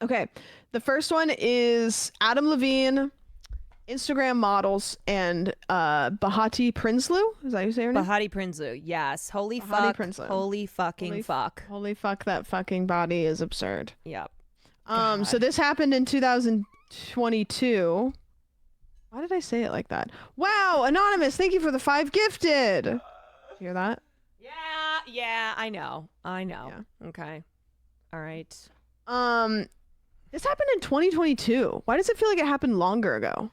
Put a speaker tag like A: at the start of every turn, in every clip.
A: Okay. The first one is Adam Levine, Instagram models, and Bahati Prinsloo. Is that how you say her name?
B: Bahati Prinsloo. Yes. Holy
A: Bahati
B: fuck.
A: Prinsloo.
B: Holy fucking fuck.
A: Holy fuck, that fucking body is absurd.
B: Yep.
A: So this happened in 2022. Why did I say it like that? Wow, Anonymous, thank you for the 5 gifted. Hear that?
B: Yeah, I know.
A: Yeah.
B: Okay. All right.
A: This happened in 2022. Why does it feel like it happened longer ago?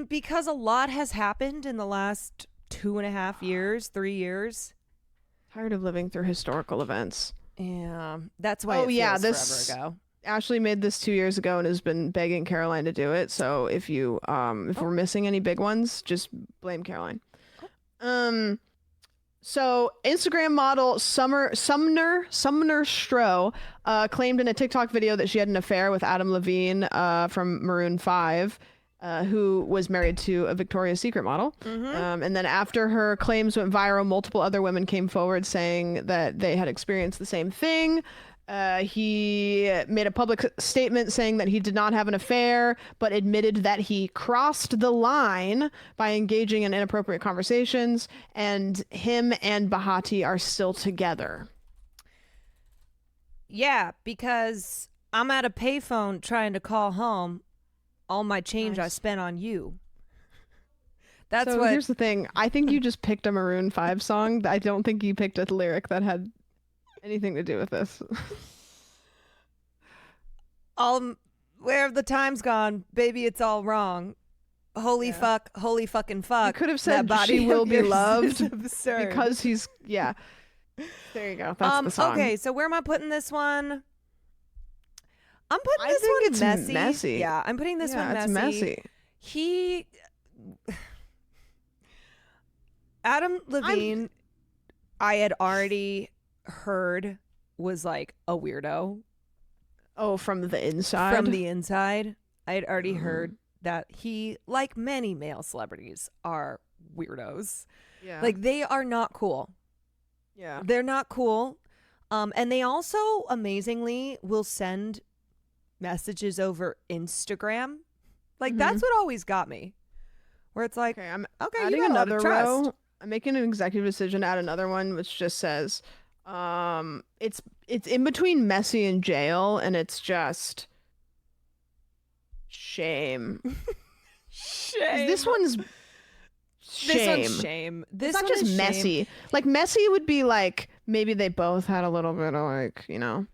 B: Because a lot has happened in the last 2.5 years, 3 years.
A: Tired of living through historical events.
B: Yeah, that's why. This forever ago.
A: Ashley made this 2 years ago and has been begging Caroline to do it. So if you if we're missing any big ones, just blame Caroline. So Instagram model Sumner Stroh claimed in a TikTok video that she had an affair with Adam Levine from Maroon 5. Who was married to a Victoria's Secret model. And then after her claims went viral, multiple other women came forward saying that they had experienced the same thing. He made a public statement saying that he did not have an affair, but admitted that he crossed the line by engaging in inappropriate conversations, and him and Bahati are still together.
B: Yeah, because I'm at a payphone trying to call home. All my change I spent on you.
A: Here's the thing. I think you just picked a Maroon 5 song. I don't think you picked a lyric that had anything to do with this.
B: Where have the time's gone? Baby, it's all wrong. Holy fuck, holy fucking fuck.
A: You could have said She Will Be Loved because he's, yeah. There you go. That's the song.
B: Okay, so where am I putting this one? I'm putting this one messy. Yeah, I'm putting this one messy.
A: It's messy.
B: Adam Levine, I had already heard was like a weirdo.
A: Oh, from the inside?
B: From the inside. I had already heard that he, like many male celebrities, are weirdos.
A: Yeah.
B: Like, they are not cool.
A: Yeah.
B: They're not cool. And they also, amazingly, will send messages over Instagram. Like, that's what always got me. Where it's like,
A: okay, I'm
B: okay,
A: adding
B: you got
A: another
B: trust.
A: row. I'm making an executive decision to add another one, which just says, it's in between messy and jail, and it's just shame.
B: Shame.
A: This one's shame.
B: This one's shame. This
A: it's not just messy.
B: Shame.
A: Like, messy would be like maybe they both had a little bit of, like, you know.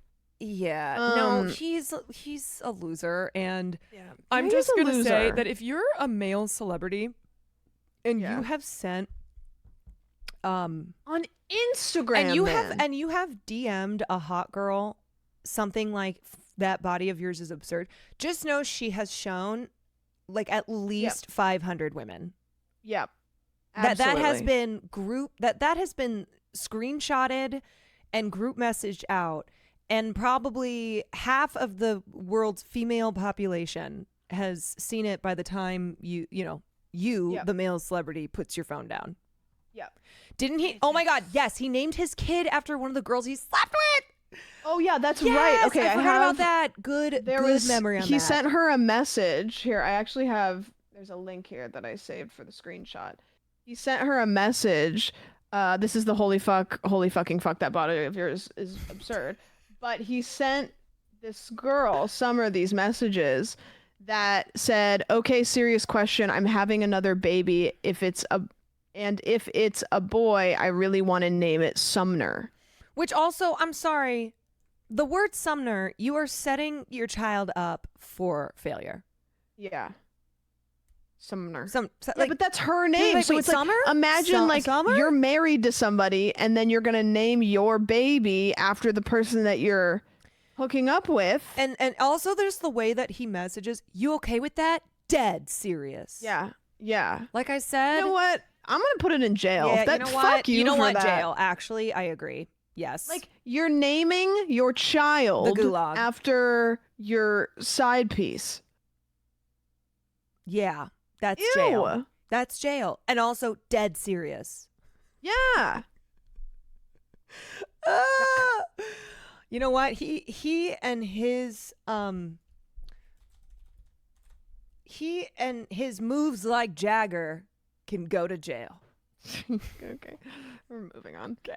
B: Yeah, no, he's a loser, and I'm
A: He's
B: just
A: a
B: gonna say
A: loser.
B: that if you're a male celebrity and you have sent
A: on Instagram
B: and you have DM'd a hot girl something like that body of yours is absurd, just know she has shown like at least 500 women.
A: Yep.
B: That has been that has been screenshotted and group messaged out. And probably half of the world's female population has seen it by the time you the male celebrity, puts your phone down.
A: Yep.
B: Didn't he? Oh my God. Yes. He named his kid after one of the girls he slept with.
A: Oh yeah, that's right. Okay.
B: I forgot about that. Good memory on that.
A: He sent her a message. Here, I actually have, there's a link here that I saved for the screenshot. He sent her a message. This is the holy fucking fuck, that body of yours is absurd. But he sent this girl, Summer, these messages that said, okay, serious question. I'm having another baby. If it's a boy, I really want to name it Sumner.
B: Which also, I'm sorry, the word Sumner, you are setting your child up for failure.
A: Yeah. Sumner.
B: Like,
A: but that's her name.
B: Wait,
A: so it's
B: Summer?
A: Like, imagine
B: Summer?
A: You're married to somebody and then you're going to name your baby after the person that you're hooking up with.
B: And also there's the way that he messages, you okay with that? Dead serious.
A: Yeah. Yeah.
B: Like I said.
A: You know what? I'm going to put it in jail.
B: Yeah,
A: you know what?
B: You know what?
A: That.
B: Jail. Actually, I agree. Yes.
A: Like, you're naming your child
B: the gulag
A: after your side piece.
B: Yeah. That's
A: Ew.
B: jail. That's jail. And also dead serious.
A: Yeah.
B: You know what? He and his moves like Jagger can go to jail.
A: Okay, we're moving on.
B: Okay.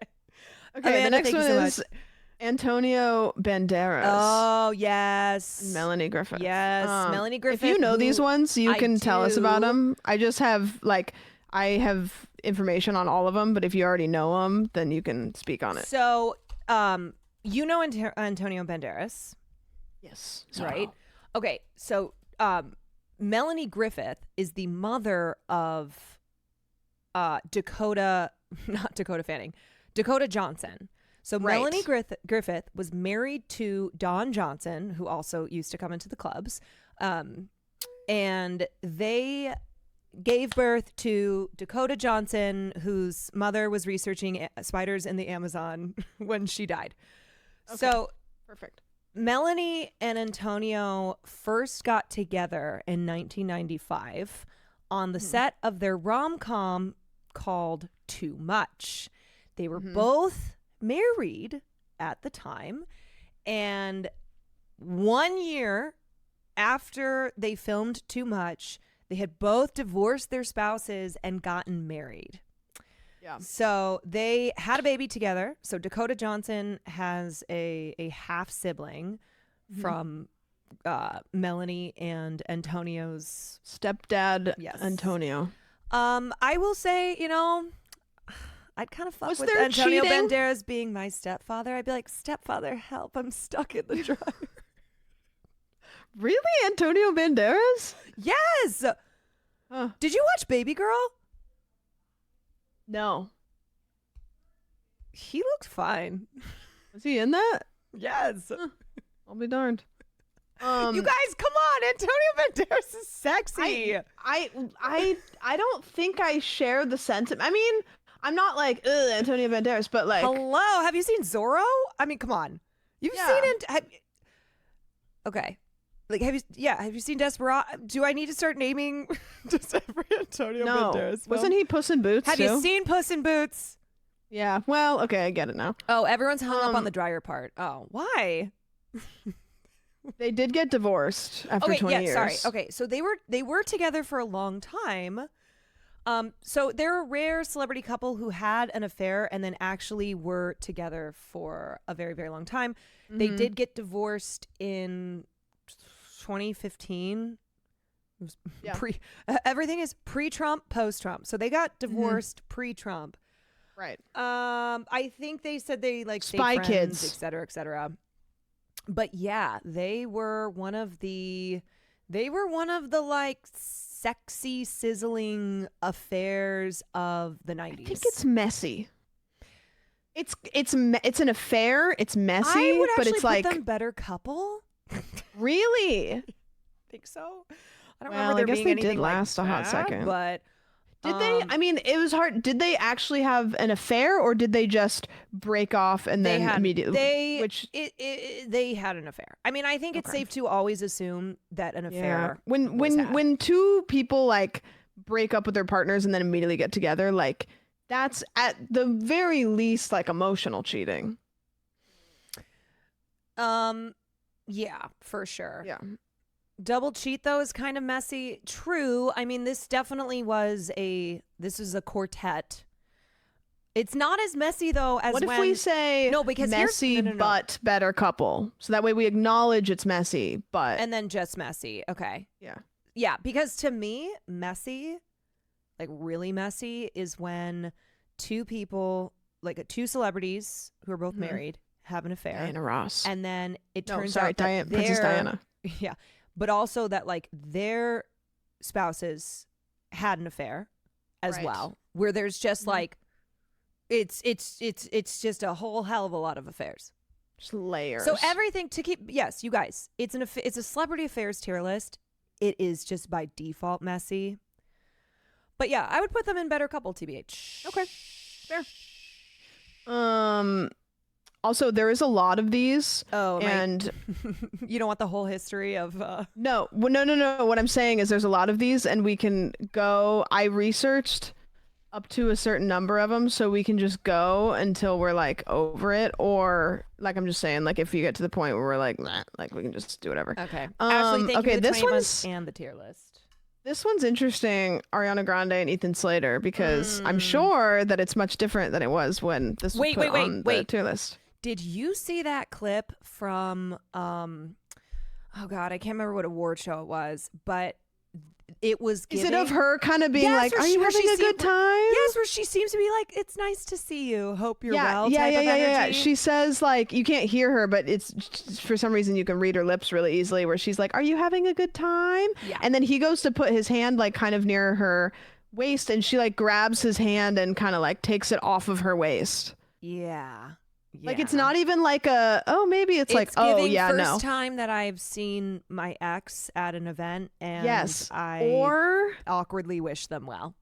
A: Okay,
B: Amanda,
A: the next
B: thank
A: one
B: you so
A: is Antonio Banderas.
B: Oh, yes.
A: Melanie Griffith.
B: Yes, Melanie Griffith.
A: If you know these ones, you can tell us about
B: do.
A: them. I just have I have information on all of them, but if you already know them, then you can speak on it.
B: So, you know Antonio Banderas,
A: Yes.
B: right? Okay, so Melanie Griffith is the mother of Dakota Johnson. So
A: Right.
B: Melanie Griffith was married to Don Johnson, who also used to come into the clubs, and they gave birth to Dakota Johnson, whose mother was researching spiders in the Amazon when she died.
A: Okay.
B: So
A: Perfect.
B: Melanie and Antonio first got together in 1995 on the set of their rom-com called Too Much. They were both married at the time, and 1 year after they filmed Too Much, they had both divorced their spouses and gotten married.
A: Yeah.
B: So they had a baby together. So Dakota Johnson has a half sibling from Melanie and Antonio's
A: Stepdad.
B: Yes.
A: Antonio.
B: I will say, I'd kind of fuck
A: Was
B: with
A: there
B: Antonio
A: cheating?
B: Banderas being my stepfather. I'd be like, stepfather, help! I'm stuck in the dryer.
A: Really, Antonio Banderas?
B: Yes. Did you watch Baby Girl?
A: No.
B: He looked fine.
A: Was he in that?
B: Yes.
A: I'll be darned.
B: You guys, come on! Antonio Banderas is sexy.
A: I don't think I share the sentiment. I mean, I'm not like, ugh, Antonio Banderas, but like,
B: Hello, have you seen Zorro? I mean, come on. You've
A: Yeah.
B: seen it. Okay. Like, have you seen Desperado? Do I need to start naming just every Antonio
A: no.
B: Banderas film?
A: Wasn't he Puss in Boots
B: Have
A: too?
B: you seen Puss in Boots?
A: Yeah. Well, okay, I get it now.
B: Oh, everyone's hung up on the dryer part. Oh, why?
A: They did get divorced after 20 years.
B: Sorry. Okay, so they were together for a long time. So they're a rare celebrity couple who had an affair and then actually were together for a very, very long time. They did get divorced in 2015. It was everything is pre-Trump, post-Trump. So they got divorced pre-Trump.
A: Right.
B: I think they said they like stayed
A: Spy
B: friends,
A: Kids.
B: et cetera, et cetera. But yeah, they were one of the like sexy, sizzling affairs of the 90s.
A: I think it's messy. It's an affair. It's messy,
B: I would
A: but
B: actually
A: it's
B: put
A: like
B: them better couple.
A: really.
B: Think so? I don't
A: Well,
B: remember there
A: I guess
B: being
A: they
B: anything
A: did last
B: like
A: a hot
B: that,
A: second.
B: But
A: Did they? I mean, it was hard. Did they actually have an affair, or did they just break off and then immediately?
B: They had an affair. I mean, I think it's safe to always assume that an affair.
A: Yeah. When two people like break up with their partners and then immediately get together, like that's at the very least like emotional cheating.
B: Yeah, for sure.
A: Yeah.
B: Double cheat though is kind of messy. True. I mean, this is a quartet. It's not as messy though as
A: what if we say
B: no, because
A: messy but better couple, so that way we acknowledge it's messy, but
B: and then just messy. Okay.
A: yeah,
B: Yeah, because to me, messy, like really messy, is when two people, like two celebrities who are both married, have an affair.
A: Diana Ross,
B: and then it turns out that
A: Princess Diana.
B: Yeah. But also that like their spouses had an affair as well, where there's just like it's just a whole hell of a lot of affairs.
A: Just layers.
B: So everything to keep you guys, it's a celebrity affairs tier list. It is just by default messy. But yeah, I would put them in better couple TBH.
A: Okay. Fair. Also, there is a lot of these.
B: Oh,
A: and
B: you don't want the whole history of
A: no. What I'm saying is there's a lot of these, and we can go. I researched up to a certain number of them so we can just go until we're like over it, or like I'm just saying, like if you get to the point where we're like nah, like we can just do whatever.
B: Okay. Ashley, thank you for the
A: this
B: 20
A: one's
B: months and the tier list.
A: this one's interesting, Ariana Grande and Ethan Slater, because I'm sure that it's much different than it was when this was put on the tier list.
B: Did you see that clip from oh god, I can't remember what award show it was, but it was giving...
A: Is it of her kind of being like, are you having a good time?
B: Yes, where she seems to be like, it's nice to see you, hope you're well type of energy.
A: Yeah. She says, like, you can't hear her, but it's for some reason you can read her lips really easily, where she's like, are you having a good time?
B: Yeah.
A: And then he goes to put his hand like kind of near her waist, and she like grabs his hand and kind of like takes it off of her waist.
B: Yeah.
A: Like it's not even like maybe it's like, oh yeah, no.
B: First time that I've seen my ex at an event, and
A: or
B: awkwardly wish them well.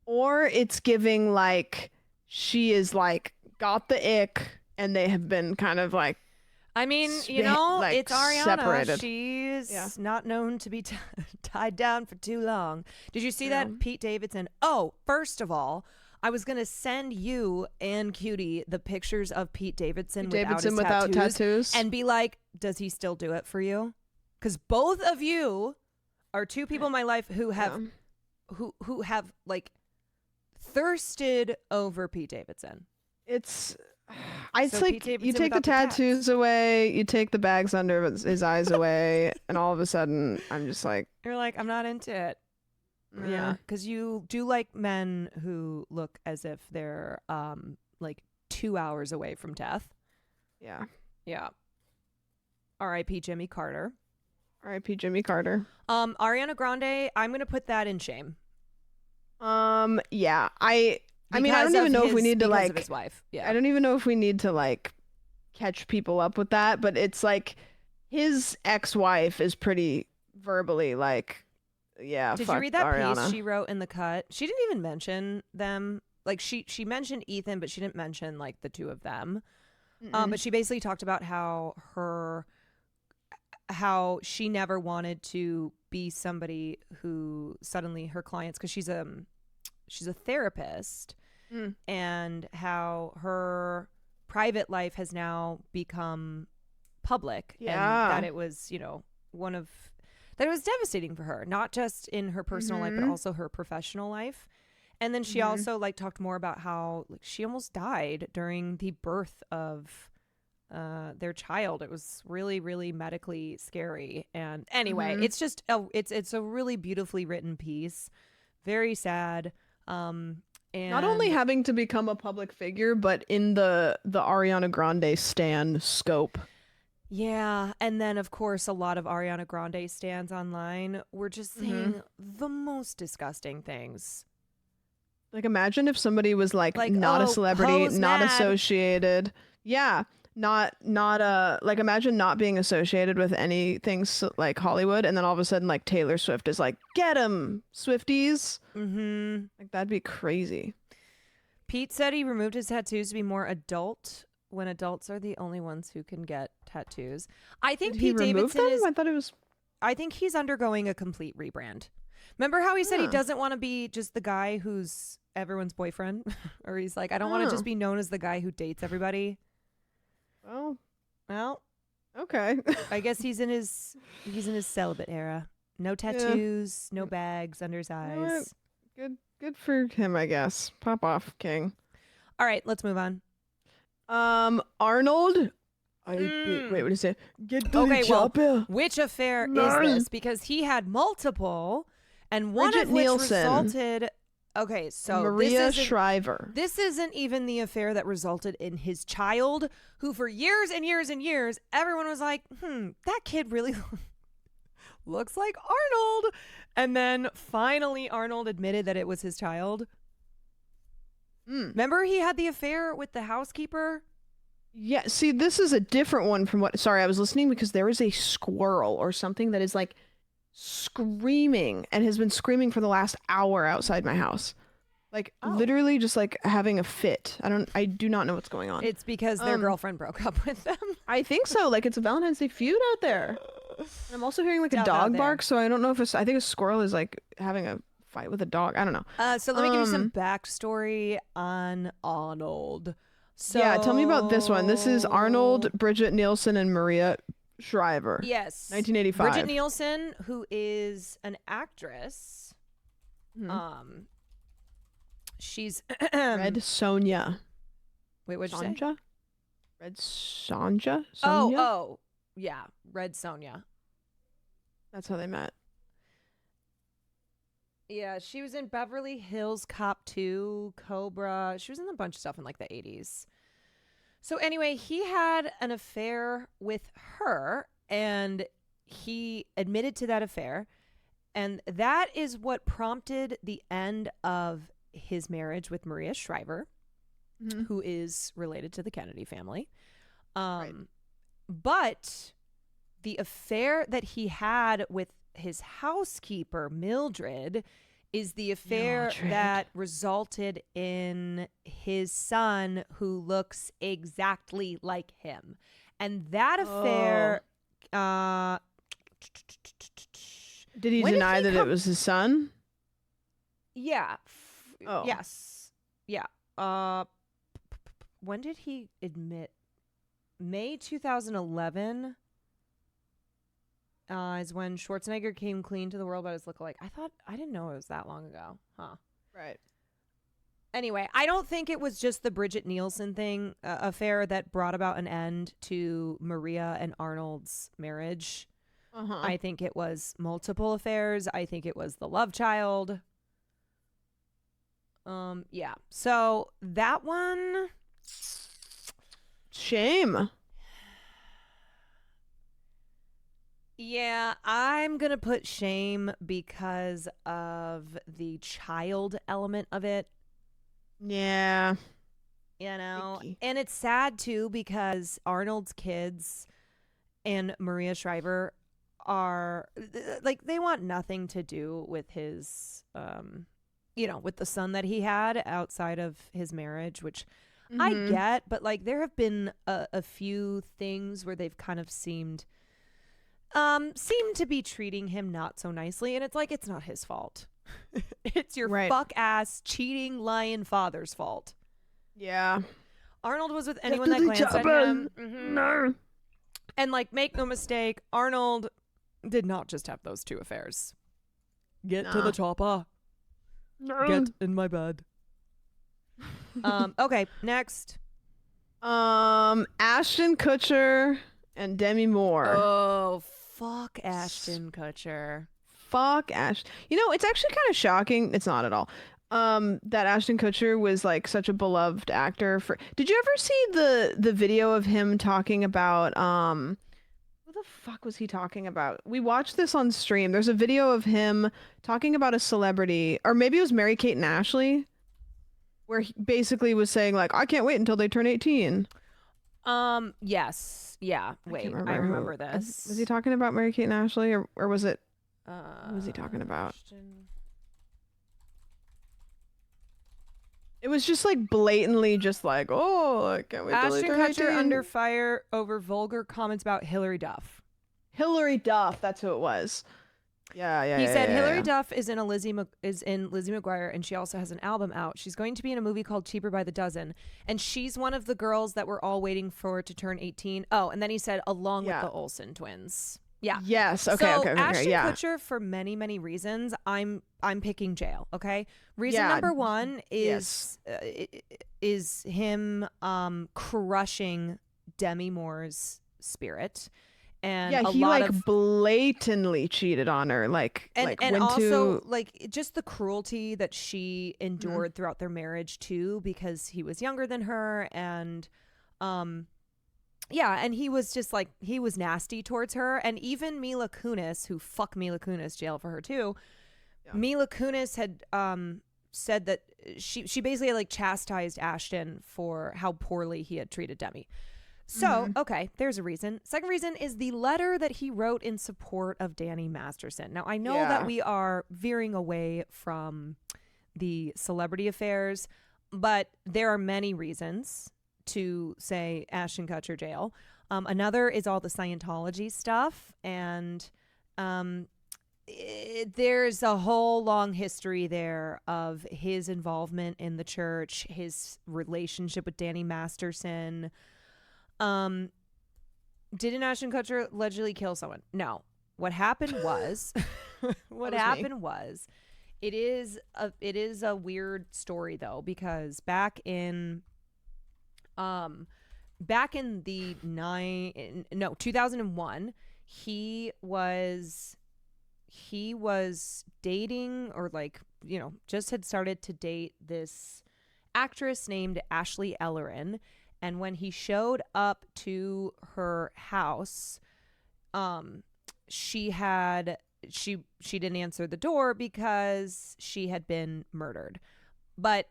A: Or it's giving like she is like got the ick, and they have been kind of like,
B: I mean, you know,
A: like,
B: it's Ariana.
A: separated.
B: She's not known to be tied down for too long. Did you see that Pete Davidson? Oh, first of all, I was going to send you and Cutie the pictures of Pete Davidson without tattoos and be like, does he still do it for you? Because both of you are two people in my life who have who have like thirsted over Pete Davidson.
A: It's like you take the tattoos away, you take the bags under his eyes away, and all of a sudden I'm just like,
B: you're like, I'm not into it. Yeah, because you do like men who look as if they're like 2 hours away from death.
A: Yeah.
B: R.I.P. Jimmy Carter.
A: R.I.P. Jimmy Carter.
B: Ariana Grande, I'm gonna put that in shame.
A: Yeah. I mean, I don't even know if we need to like
B: his wife. Yeah.
A: I don't even know if we need to like catch people up with that, but it's like his ex-wife is pretty verbally like, yeah.
B: Did you read that Ariana piece she wrote in The Cut? She didn't even mention them. Like she mentioned Ethan, but she didn't mention like the two of them. But she basically talked about how she never wanted to be somebody who suddenly her clients, because she's a therapist, and how her private life has now become public, and that it was, you know, that it was devastating for her, not just in her personal life, but also her professional life. And then she also like talked more about how like, she almost died during the birth of their child. It was really, really medically scary. And anyway, it's just it's a really beautifully written piece. Very sad. And
A: not only having to become a public figure, but in the Ariana Grande stan scope.
B: Yeah, and then of course a lot of Ariana Grande stans online were just saying the most disgusting things.
A: Like imagine if somebody was like not a celebrity, not associated. Yeah, not like imagine not being associated with anything like Hollywood, and then all of a sudden like Taylor Swift is like, get 'em, Swifties. Like that'd be crazy.
B: Pete said he removed his tattoos to be more adult, when adults are the only ones who can get tattoos. I think Pete Davidson is...
A: I thought it was...
B: I think he's undergoing a complete rebrand. Remember how he said he doesn't want to be just the guy who's everyone's boyfriend? Or he's like, I don't want to just be known as the guy who dates everybody. Well,
A: okay.
B: I guess he's in his celibate era. No tattoos, no bags under his eyes.
A: Good for him, I guess. Pop off, king.
B: All right, let's move on.
A: Arnold. Wait, what did he say? Get the chopper.
B: Which affair is this? Because he had multiple, and one of which resulted. Okay, so
A: Maria Shriver.
B: This isn't even the affair that resulted in his child, who for years and years and years, everyone was like, that kid really looks like Arnold. And then finally Arnold admitted that it was his child. Remember he had the affair with the housekeeper?
A: Yeah, see, this is a different one from what... Sorry, I was listening because there is a squirrel or something that is like screaming and has been screaming for the last hour outside my house. Like literally just like having a fit. I do not know what's going on.
B: It's because their girlfriend broke up with them.
A: I think so. Like it's a Valentine's Day feud out there. I'm also hearing like a dog bark, so I don't know if I think a squirrel is like having a fight with a dog. I don't know.
B: So let me give you some backstory on Arnold. So
A: yeah, tell me about this one. This is Arnold, Bridget Nielsen, and Maria Shriver.
B: Yes.
A: 1985.
B: Bridget Nielsen, who is an actress. She's
A: Red Sonja.
B: Wait, what'd you say?
A: Sonja? Red Sonja?
B: Oh, yeah, Red Sonja.
A: That's how they met.
B: Yeah, she was in Beverly Hills Cop 2, Cobra. She was in a bunch of stuff in like the 80s. So anyway, he had an affair with her and he admitted to that affair. And that is what prompted the end of his marriage with Maria Shriver, who is related to the Kennedy family.
A: Right.
B: But the affair that he had with his housekeeper, Mildred, is the affair that resulted in his son, who looks exactly like him. And that affair...
A: did he deny that it was his son?
B: Yeah. Yes. Yeah. When did he admit? May 2011 is when Schwarzenegger came clean to the world about his lookalike. I didn't know it was that long ago. Huh.
A: Right.
B: Anyway, I don't think it was just the Bridget Nielsen thing affair that brought about an end to Maria and Arnold's marriage. I think it was multiple affairs. I think it was the love child. Yeah. So that one.
A: Shame.
B: Yeah, I'm going to put shame because of the child element of it.
A: Yeah.
B: You know,
A: Icky.
B: and it's sad too because Arnold's kids and Maria Shriver are like, they want nothing to do with his, with the son that he had outside of his marriage, which I get, but like there have been a few things where they've kind of seemed to be treating him not so nicely, and it's like, it's not his fault. It's your fuck ass cheating lying father's fault.
A: Yeah.
B: Arnold was with anyone that glanced at him. No. And like, make no mistake, Arnold did not just have those two affairs. Get to the chopper. No. Get in my bed. Okay, next.
A: Ashton Kutcher and Demi Moore.
B: Oh, fuck Ashton Kutcher.
A: Fuck Ash. You know, it's actually kind of shocking. It's not at all. That Ashton Kutcher was like such a beloved actor for. Did you ever see the video of him talking about what the fuck was he talking about? We watched this on stream. There's a video of him talking about a celebrity, or maybe it was Mary-Kate and Ashley, where he basically was saying like, I can't wait until they turn 18.
B: Yes. Yeah. Wait, I remember this.
A: Was he talking about Mary-Kate and Ashley, or was it? What was he talking about? It was just like blatantly just like, oh, I can't wait till they
B: Ashton
A: turn
B: Kutcher
A: 18.
B: under fire over vulgar comments about Hillary Duff.
A: Hillary Duff, that's who it was. Yeah.
B: He said Hillary Duff is in Lizzie McGuire, and she also has an album out. She's going to be in a movie called Cheaper by the Dozen, and she's one of the girls that we're all waiting for to turn 18. Oh, and then he said along with the Olsen twins. Yeah.
A: Yes. Okay.
B: Ashton
A: Yeah.
B: Kutcher, for many, many reasons, I'm picking jail. Okay. Reason number one is him crushing Demi Moore's spirit, and
A: he like blatantly cheated on her,
B: and also like just the cruelty that she endured throughout their marriage too, because he was younger than her, and yeah, and he was just like, he was nasty towards her. And even Mila Kunis, who fuck Mila Kunis, jail for her too. Yeah. Mila Kunis had said that she basically like chastised Ashton for how poorly he had treated Demi. So, okay, there's a reason. Second reason is the letter that he wrote in support of Danny Masterson. Now, I know that we are veering away from the celebrity affairs, but there are many reasons to say Ashton Kutcher jail. Another is all the Scientology stuff, and there's a whole long history there of his involvement in the church, his relationship with Danny Masterson. Didn't Ashton Kutcher allegedly kill someone? No. What happened was, it is a weird story though, because back in the 2001, he was dating, or like, just had started to date this actress named Ashley Ellerin. And when he showed up to her house, she didn't answer the door because she had been murdered. But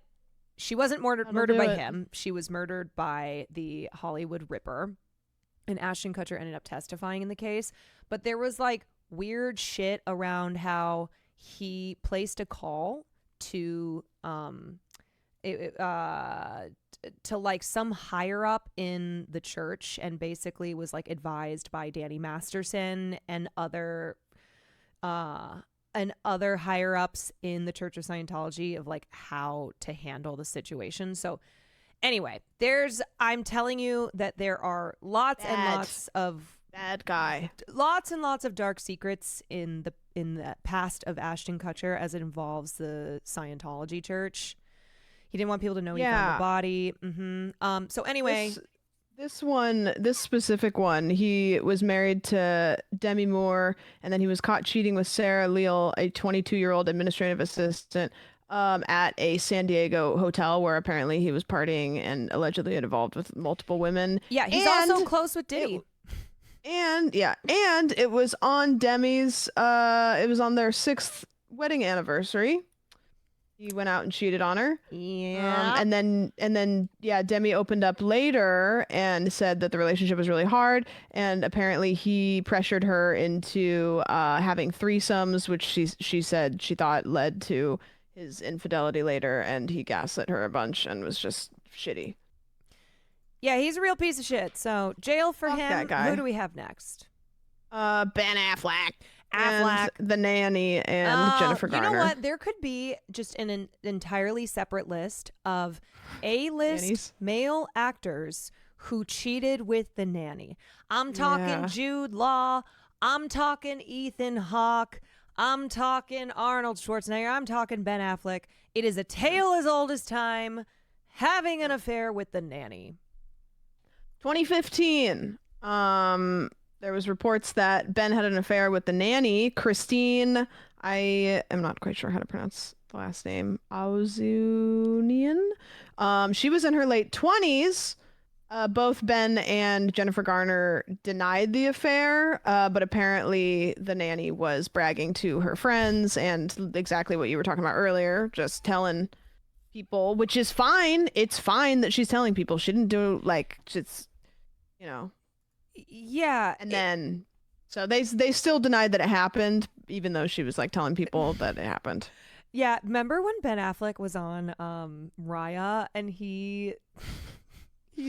B: she wasn't murdered by him. She was murdered by the Hollywood Ripper. And Ashton Kutcher ended up testifying in the case. But there was like weird shit around how he placed a call to like some higher up in the church, and basically was like advised by Danny Masterson and other higher ups in the Church of Scientology of like how to handle the situation. So anyway, I'm telling you that there are lots and lots of dark secrets in the past of Ashton Kutcher as it involves the Scientology church. He didn't want people to know he found the body. So anyway,
A: this specific one, he was married to Demi Moore, and then he was caught cheating with Sarah Leal, a 22-year-old administrative assistant, at a San Diego hotel where apparently he was partying and allegedly involved with multiple women.
B: Yeah, he's also close with Diddy.
A: And it was on Demi's. It was on their 6th wedding anniversary. He went out and cheated on her.
B: Yeah.
A: And then Demi opened up later and said that the relationship was really hard, and apparently he pressured her into having threesomes, which she said she thought led to his infidelity later, and he gaslit her a bunch and was just shitty.
B: Yeah, he's a real piece of shit. So jail for him.
A: That guy.
B: Who do we have next?
A: Ben Affleck. And the nanny and Jennifer Garner.
B: You know what? There could be just an entirely separate list of A-list male actors who cheated with the nanny. I'm talking Jude Law. I'm talking Ethan Hawke. I'm talking Arnold Schwarzenegger. I'm talking Ben Affleck. It is a tale as old as time, having an affair with the nanny.
A: 2015. There was reports that Ben had an affair with the nanny, Christine. I am not quite sure how to pronounce the last name. Auzunian. She was in her late 20s. Both Ben and Jennifer Garner denied the affair, but apparently the nanny was bragging to her friends and exactly what you were talking about earlier, just telling people, which is fine. It's fine that she's telling people. She didn't do
B: Yeah.
A: And then, so they still denied that it happened, even though she was like telling people that it happened.
B: Yeah. Remember when Ben Affleck was on Raya and he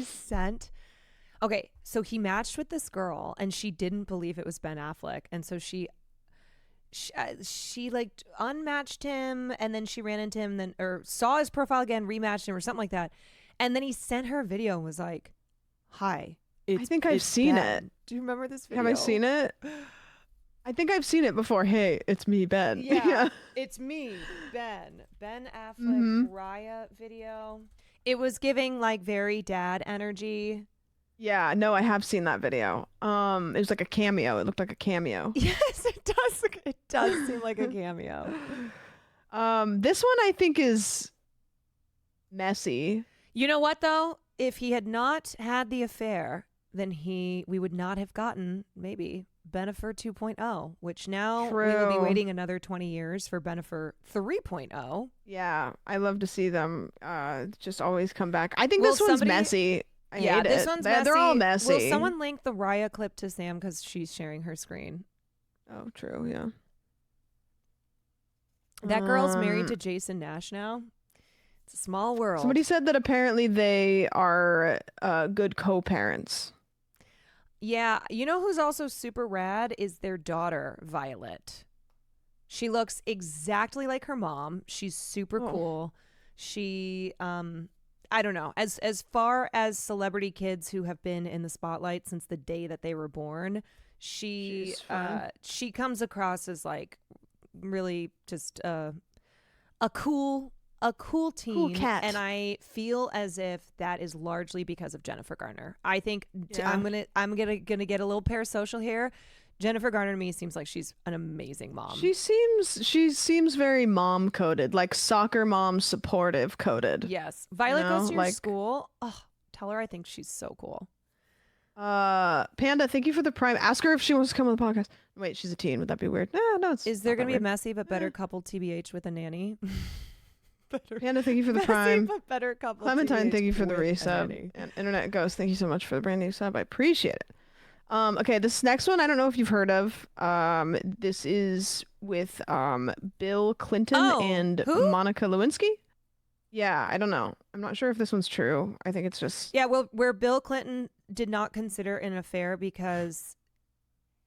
B: sent... Okay, so he matched with this girl and she didn't believe it was Ben Affleck. And so she like unmatched him, and then she ran into him, or saw his profile again, rematched him or something like that. And then he sent her a video and was like, "Hi.
A: I think I've seen it.
B: Do you remember this video?
A: Have I seen it? I think I've seen it before. Hey, it's me, Ben."
B: Yeah. It's me, Ben. Ben Affleck, Raya video. It was giving like very dad energy.
A: Yeah, no, I have seen that video. It was like a cameo. It looked like a cameo.
B: Yes, it does. It does seem like a cameo.
A: This one I think is messy.
B: You know what though? If he had not had the affair, then we would not have gotten maybe Bennifer 2.0, which now we will be waiting another 20 years for Bennifer 3.0.
A: Yeah, I love to see them just always come back. I think this one's messy. I hate
B: this
A: it.
B: One's messy.
A: They're all messy.
B: Will someone link the Raya clip to Sam, because she's sharing her screen?
A: Oh, true. Yeah.
B: That girl's married to Jason Nash now. It's a small world.
A: Somebody said that apparently they are good co-parents.
B: Yeah. You know who's also super rad is their daughter, Violet. She looks exactly like her mom. She's super cool. She, I don't know. As far as celebrity kids who have been in the spotlight since the day that they were born, she comes across as like really just a cool teen.
A: Cool cat.
B: And I feel as if that is largely because of Jennifer Garner. I think I'm gonna get a little parasocial here. Jennifer Garner to me seems like she's an amazing mom.
A: She seems very mom coded, like soccer mom supportive coded.
B: Yes. Violet goes to your school. Oh, tell her I think she's so cool.
A: Panda, thank you for the Prime. Ask her if she wants to come on the podcast. Wait, she's a teen. Would that be weird? No.
B: Is there going to be a messy but better couple TBH with a nanny?
A: Panda, thank you for the Prime.
B: But better couple.
A: Clementine, thank you for the resub. And Internet Ghost, thank you so much for the brand new sub. I appreciate it. Okay, this next one I don't know if you've heard of. This is with Bill Clinton and Monica Lewinsky. Yeah, I don't know. I'm not sure if this one's true. I think it's just
B: well, where Bill Clinton did not consider an affair because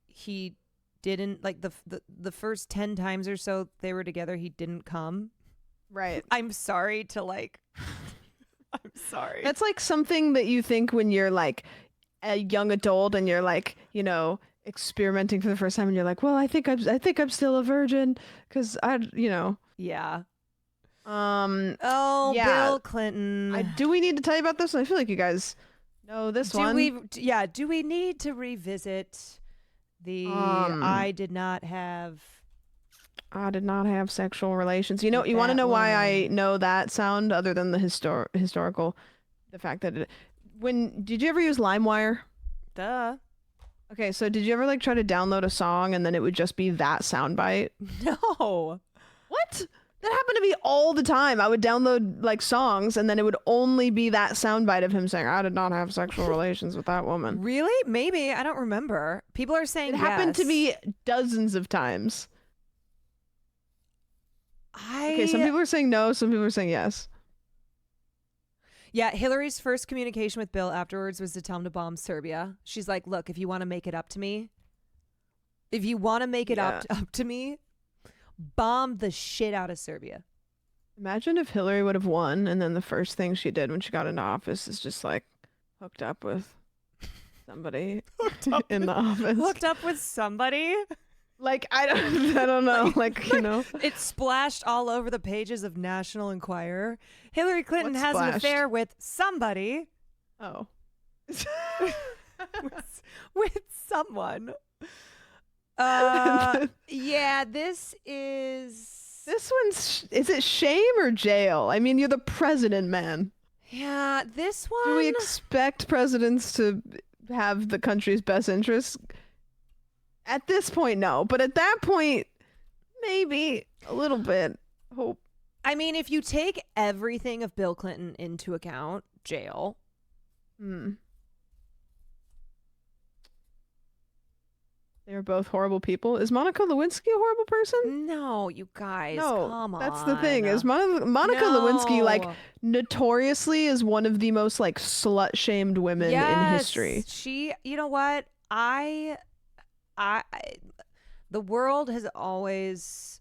B: he didn't like the first 10 times or so they were together, he didn't come.
A: Right.
B: I'm sorry to like. I'm sorry.
A: That's like something that you think when you're like a young adult and you're like, experimenting for the first time and you're like, well, I think I'm still a virgin because
B: Yeah.
A: Yeah.
B: Bill Clinton.
A: Do we need to tell you about this one? I feel like you guys know this one.
B: Do we need to revisit the I did not have
A: sexual relations. You want to know why I know that sound other than the historical, the fact that did you ever use LimeWire?
B: Duh.
A: Okay, so did you ever like try to download a song and then it would just be that soundbite?
B: No.
A: What? That happened to me all the time. I would download like songs and then it would only be that soundbite of him saying, I did not have sexual relations with that woman.
B: Really? Maybe. I don't remember. People are saying
A: it happened to me dozens of times. Okay, some people are saying no, some people are saying yes.
B: Yeah, Hillary's first communication with Bill afterwards was to tell him to bomb Serbia. She's like, look, if you want to make it up to me, up to me, bomb the shit out of Serbia.
A: Imagine if Hillary would have won and then the first thing she did when she got into office is just like hooked up with somebody in the office.
B: Hooked up with somebody?
A: Like, I don't know. Like,
B: It splashed all over the pages of National Enquirer. Hillary Clinton has an affair with somebody.
A: Oh.
B: with someone. Yeah, this one's...
A: Is it shame or jail? I mean, you're the president, man.
B: Yeah, this one...
A: Do we expect presidents to have the country's best interests? At this point, no. But at that point, maybe a little bit. Hope.
B: I mean, if you take everything of Bill Clinton into account, jail.
A: They were both horrible people. Is Monica Lewinsky a horrible person?
B: No, you guys.
A: No,
B: come on.
A: That's the thing. Is Monica Lewinsky like notoriously is one of the most like slut-shamed women in history.
B: She, you know what? The world has always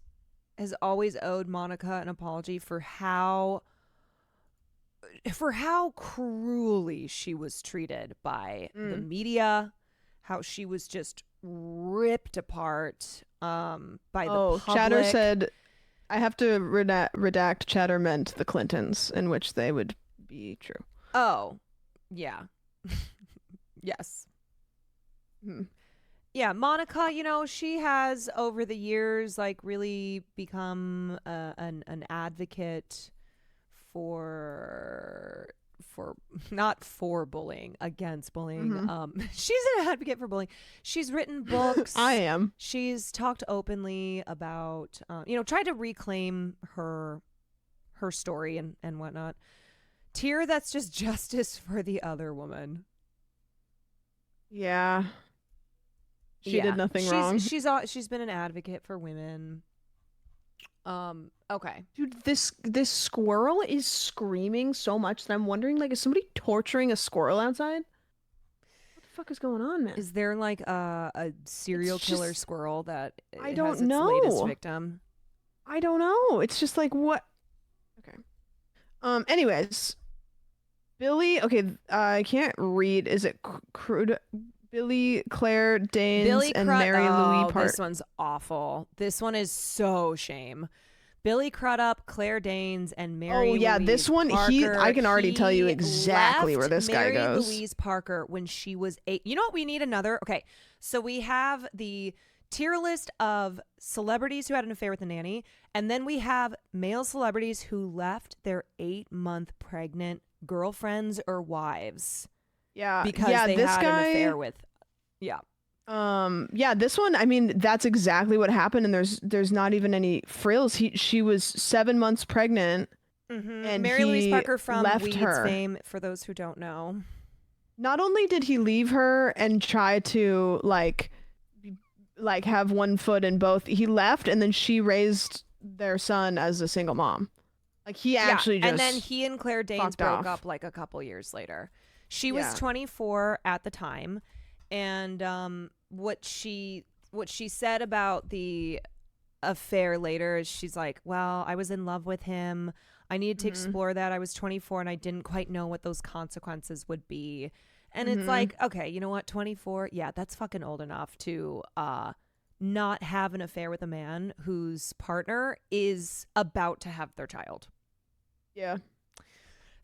B: owed Monica an apology for how cruelly she was treated by the media, how she was just ripped apart by the public.
A: Chatter said, I have to redact Chatter meant the Clintons, in which they would be true.
B: Oh, yeah. Yes. Yeah, Monica, she has over the years like really become an advocate for not for bullying, against bullying. She's an advocate for bullying. She's written books.
A: I am.
B: She's talked openly about tried to reclaim her story and whatnot. Tear, that's just justice for the other woman.
A: Yeah. She did nothing wrong.
B: She's been an advocate for women. Okay.
A: Dude, this squirrel is screaming so much that I'm wondering, like, is somebody torturing a squirrel outside? What the fuck is going on, man?
B: Is there like a serial killer squirrel that
A: I don't
B: has
A: know.
B: its latest victim?
A: I don't know. It's just like what? Okay. Anyways, Billy. Okay. I can't read. Is it crude? Billy, Claire Danes, and Mary Louise Park.
B: This one's awful. This one is so shame. Billy Crudup, Claire Danes, and Mary. Oh yeah,
A: this one.
B: Parker.
A: I can already tell you exactly where this guy goes.
B: Mary Louise Parker when she was 8. You know what? We need another. Okay, so we have the tier list of celebrities who had an affair with the nanny, and then we have male celebrities who left their 8-month pregnant girlfriends or wives.
A: Yeah,
B: because they
A: this
B: had
A: guy,
B: an affair with. Yeah.
A: Yeah, this one, I mean, that's exactly what happened, and there's not even any frills. She was 7 months pregnant, and
B: Mary Louise Parker from
A: left
B: Weeds
A: her.
B: fame, for those who don't know.
A: Not only did he leave her and try to like have one foot in both, he left, and then she raised their son as a single mom. Like he actually just
B: and then he and Claire Danes broke
A: off.
B: up like a couple years later. She was 24 at the time. And what she said about the affair later is she's like, well, I was in love with him. I needed to explore that. I was 24 and I didn't quite know what those consequences would be. And it's like, okay, you know what? 24, yeah, that's fucking old enough to not have an affair with a man whose partner is about to have their child.
A: Yeah.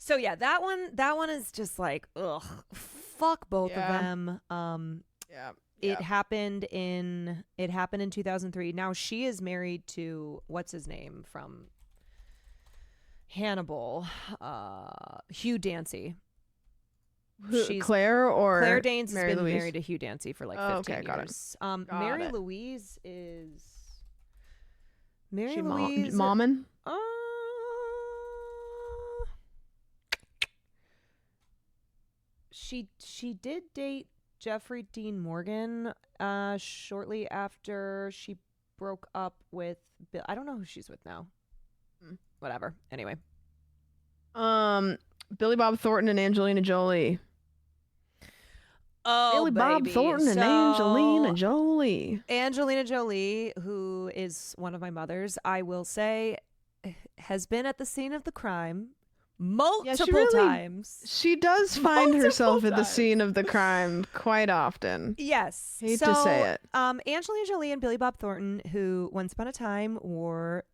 B: So yeah, that one is just like, ugh, fuck both of them. It happened in 2003. Now she is married to what's his name from Hannibal, Hugh Dancy.
A: Claire
B: Danes
A: Mary
B: has been
A: Louise?
B: married to Hugh Dancy for like 15 years. Mary Louise is Louise
A: Mommin?
B: She did date Jeffrey Dean Morgan shortly after she broke up with Bill. I don't know who she's with now. Whatever. Anyway.
A: Billy Bob Thornton and Angelina Jolie.
B: Oh,
A: Billy Bob Thornton and Angelina Jolie.
B: Angelina Jolie, who is one of my mothers, I will say, has been at the scene of the crime multiple times.
A: She does find herself at the scene of the crime quite often.
B: Yes.
A: Hate to say it.
B: Angelina Jolie and Billy Bob Thornton, who once upon a time wore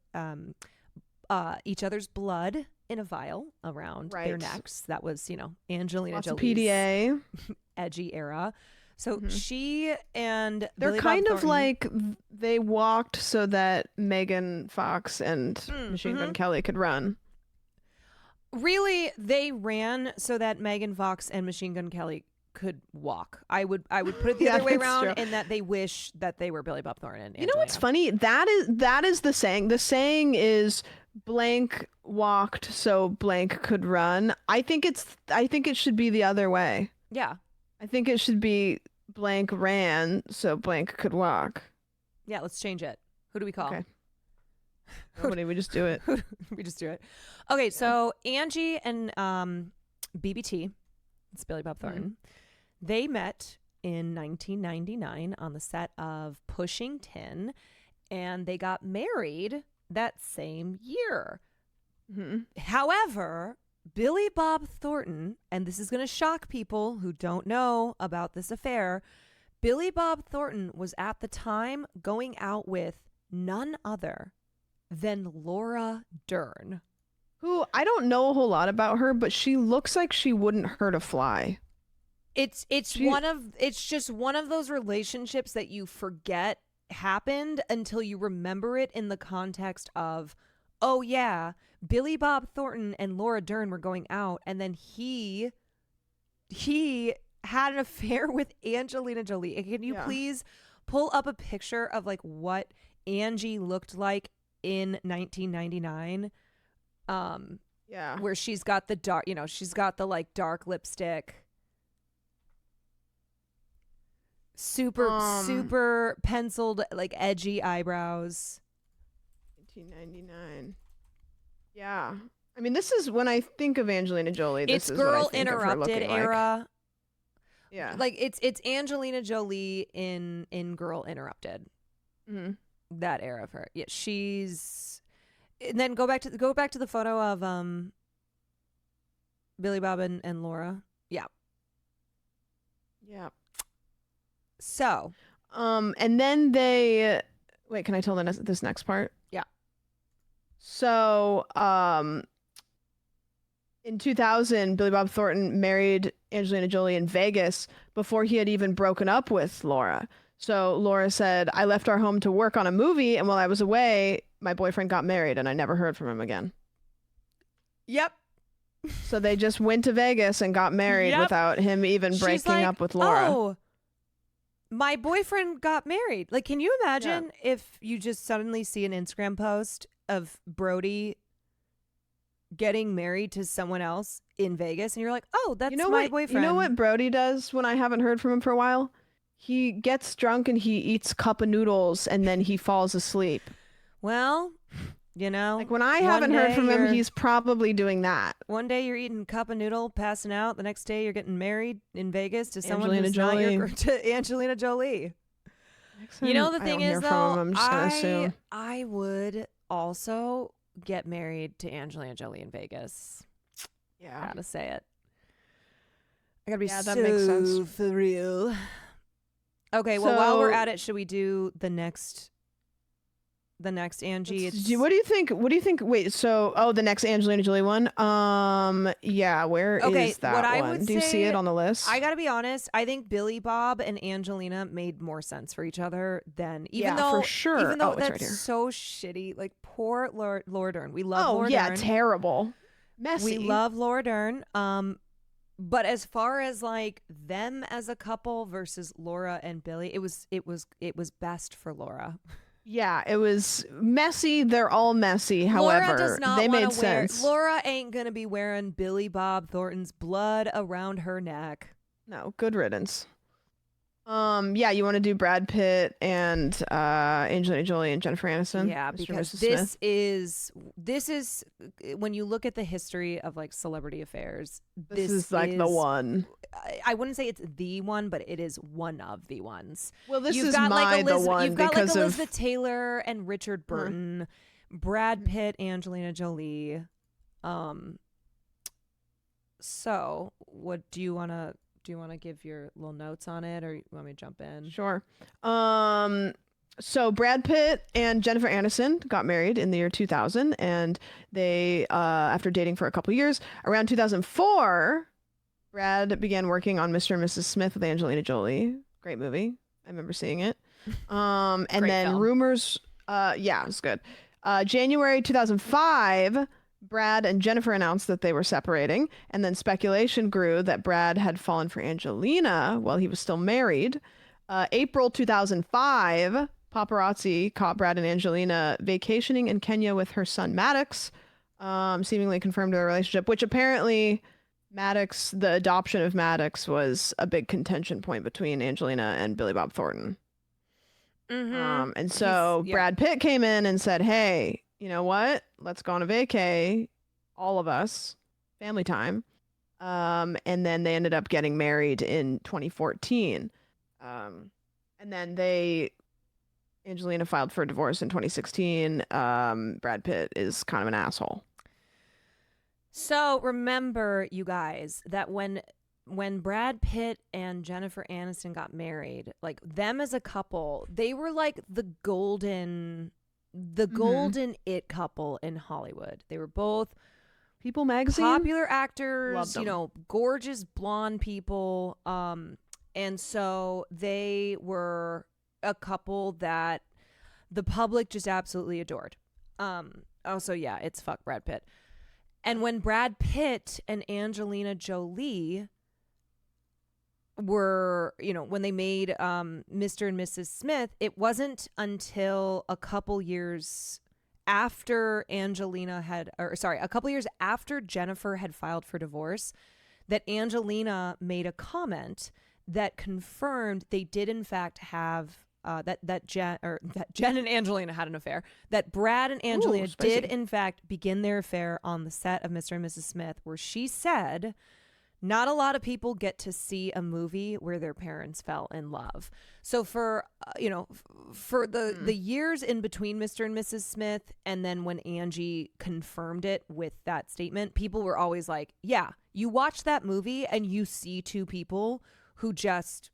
B: each other's blood in a vial around their necks. That was, Angelina Jolie's
A: PDA.
B: Edgy era. So she and
A: they're
B: Billy
A: kind
B: Bob
A: of
B: Thornton,
A: like they walked so that Megan Fox and Machine Gun Kelly could run.
B: Really, they ran so that Megan Fox and Machine Gun Kelly could walk. I would put it the other way around, in that they wish that they were Billy Bob Thornton and Angelina.
A: You know what's funny? That is the saying. The saying is blank walked so blank could run. I think it should be the other way.
B: Yeah.
A: I think it should be blank ran so blank could walk.
B: Yeah, let's change it. Who do we call?
A: Okay. Nobody, we just do it.
B: We just do it. Okay, so Angie and BBT, it's Billy Bob Thornton, they met in 1999 on the set of Pushing Tin, and they got married that same year. However, Billy Bob Thornton, and this is going to shock people who don't know about this affair, Billy Bob Thornton was at the time going out with none other than Laura Dern.
A: Who, I don't know a whole lot about her, but she looks like she wouldn't hurt a fly.
B: It's just one of those relationships that you forget happened until you remember it in the context of, oh yeah, Billy Bob Thornton and Laura Dern were going out, and then he had an affair with Angelina Jolie. Can you please pull up a picture of like what Angie looked like in 1999? Where she's got the dark, she's got the like dark lipstick, super penciled, like edgy eyebrows.
A: 1999. Yeah. I mean, this is when I think of Angelina Jolie. This
B: It's
A: is
B: Girl
A: what I think of her
B: Interrupted
A: looking
B: era.
A: like. Yeah.
B: Like it's Angelina Jolie in Girl Interrupted.
A: Mm-hmm.
B: That era of her. Yeah, she's. And then go back to the photo of Billy Bob and Laura. Yeah.
A: Yeah.
B: So.
A: And then they wait. Can I tell this next part?
B: Yeah.
A: So, in 2000, Billy Bob Thornton married Angelina Jolie in Vegas before he had even broken up with Laura. So Laura said, "I left our home to work on a movie, and while I was away, my boyfriend got married, and I never heard from him again."
B: Yep.
A: So they just went to Vegas and got married without him even breaking up with Laura.
B: Oh, my boyfriend got married. Like, can you imagine if you just suddenly see an Instagram post of Brody getting married to someone else in Vegas, and you're like, "Oh, that's my boyfriend."
A: You know what Brody does when I haven't heard from him for a while? He gets drunk and he eats cup of noodles and then he falls asleep.
B: Well, you know,
A: like when I haven't heard from him, he's probably doing that.
B: One day you're eating cup of noodle, passing out. The next day you're getting married in Vegas to someone
A: Angelina
B: who's
A: Jolie.
B: not to Angelina Jolie. You know, the thing is, though,
A: I'm just gonna assume.
B: I would also get married to Angelina Jolie in Vegas.
A: Yeah,
B: gotta say it. I gotta be
A: that makes sense.
B: for real. Okay, well, while we're at it, should we do the next Angie?
A: What do you think? Wait, so the next Angelina Jolie one. Yeah, where is that
B: what
A: one?
B: I would
A: do you see it on the list?
B: I gotta be honest. I think Billy Bob and Angelina made more sense for each other than even though
A: for sure.
B: Even though
A: that's
B: that's so shitty. Like poor Laura Dern. We love Laura Dern.
A: Terrible, messy.
B: We love Laura Dern. But as far as like them as a couple versus Laura and Billy, it was best for Laura.
A: Yeah, it was messy. They're all messy. However,
B: Laura does not
A: they made
B: wear,
A: sense.
B: Laura ain't gonna be wearing Billy Bob Thornton's blood around her neck.
A: No, good riddance. Yeah, you want to do Brad Pitt and Angelina Jolie and Jennifer Aniston?
B: Yeah,
A: Mr.
B: because
A: this
B: is when you look at the history of like celebrity affairs,
A: this is like the one.
B: I wouldn't say it's the one, but it is one of the ones.
A: Well, this
B: you've
A: is
B: got
A: the one
B: you've got
A: because
B: like Elizabeth Taylor and Richard Burton, Brad Pitt, Angelina Jolie. So what do you want to? Do you want to give your little notes on it, or you want me to jump in?
A: Sure. So Brad Pitt and Jennifer Aniston got married in the year 2000, and they, after dating for a couple years, around 2004, Brad began working on Mr. and Mrs. Smith with Angelina Jolie. Great movie. I remember seeing it. And then
B: film.
A: rumors, yeah, it was good. January 2005, Brad and Jennifer announced that they were separating, and then speculation grew that Brad had fallen for Angelina while he was still married. April 2005, paparazzi caught Brad and Angelina vacationing in Kenya with her son Maddox, seemingly confirmed their relationship, which apparently the adoption of Maddox was a big contention point between Angelina and Billy Bob Thornton.
B: Mm-hmm.
A: And so Brad Pitt came in and said, "Hey, you know what? Let's go on a vacay, all of us, family time." And then they ended up getting married in 2014. And then Angelina filed for divorce in 2016. Brad Pitt is kind of an asshole.
B: So remember, you guys, that when Brad Pitt and Jennifer Aniston got married, like them as a couple, they were like the golden it couple in Hollywood. They were both
A: People Magazine,
B: popular actors, gorgeous blonde people. And so they were a couple that the public just absolutely adored. Also, yeah, it's fuck Brad Pitt. And when Brad Pitt and Angelina Jolie were, when they made Mr. and Mrs. Smith, it wasn't until a couple years after a couple years after Jennifer had filed for divorce that Angelina made a comment that confirmed they did in fact have that Jen and Angelina had an affair, that Brad and Angelina did in fact begin their affair on the set of Mr. and Mrs. Smith, where she said, not a lot of people get to see a movie where their parents fell in love. So for for the years in between Mr. and Mrs. Smith, and then when Angie confirmed it with that statement, people were always like, yeah, you watch that movie and you see two people who just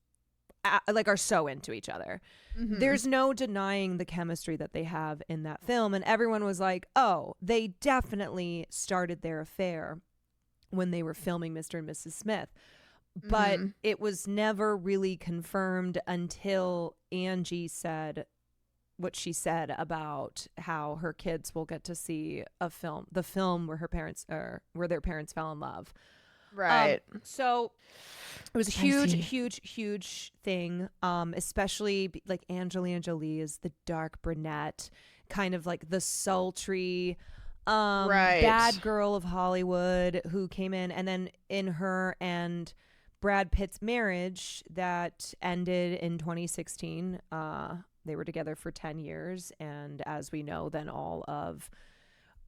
B: are so into each other. Mm-hmm. There's no denying the chemistry that they have in that film. And everyone was like, oh, they definitely started their affair when they were filming Mr. and Mrs. Smith. But it was never really confirmed until Angie said what she said about how her kids will get to see the film where where their parents fell in love.
A: Right.
B: So it was a huge thing. Especially like Angelina Jolie is the dark brunette, kind of like the sultry, bad girl of Hollywood who came in, and then in her and Brad Pitt's marriage that ended in 2016. They were together for 10 years, and as we know, then all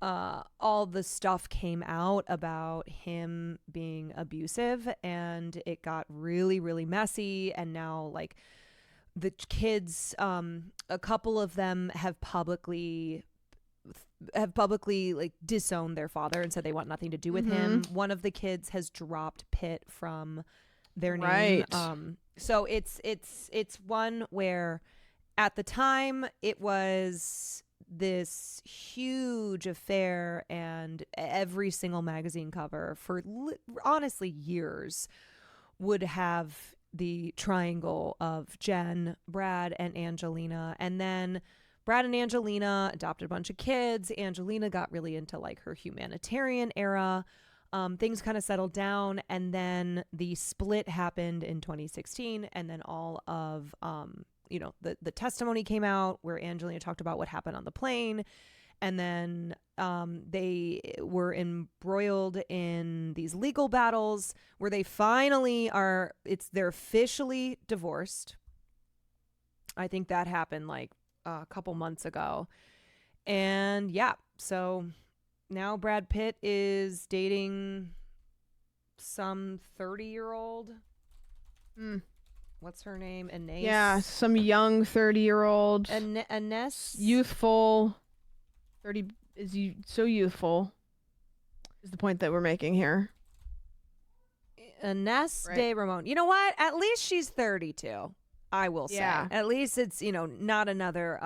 B: the stuff came out about him being abusive, and it got really, really messy. And now, like, the kids, a couple of them have publicly like disowned their father and said they want nothing to do with him. One of the kids has dropped Pitt from their name. So it's one where at the time it was this huge affair, and every single magazine cover for honestly years would have the triangle of Jen, Brad, and Angelina. And then Brad and Angelina adopted a bunch of kids. Angelina got really into like her humanitarian era. Things kind of settled down, and then the split happened in 2016, and then all of the testimony came out where Angelina talked about what happened on the plane, and then they were embroiled in these legal battles where they finally they're officially divorced. I think that happened like a couple months ago. And yeah, so now Brad Pitt is dating some 30-year-old. What's her name? Anais?
A: Yeah, some young 30-year-old.
B: Anais?
A: Youthful. 30 is so youthful is the point that we're making here.
B: Anais de Ramon. You know what? At least she's 32. I will say. At least it's, not another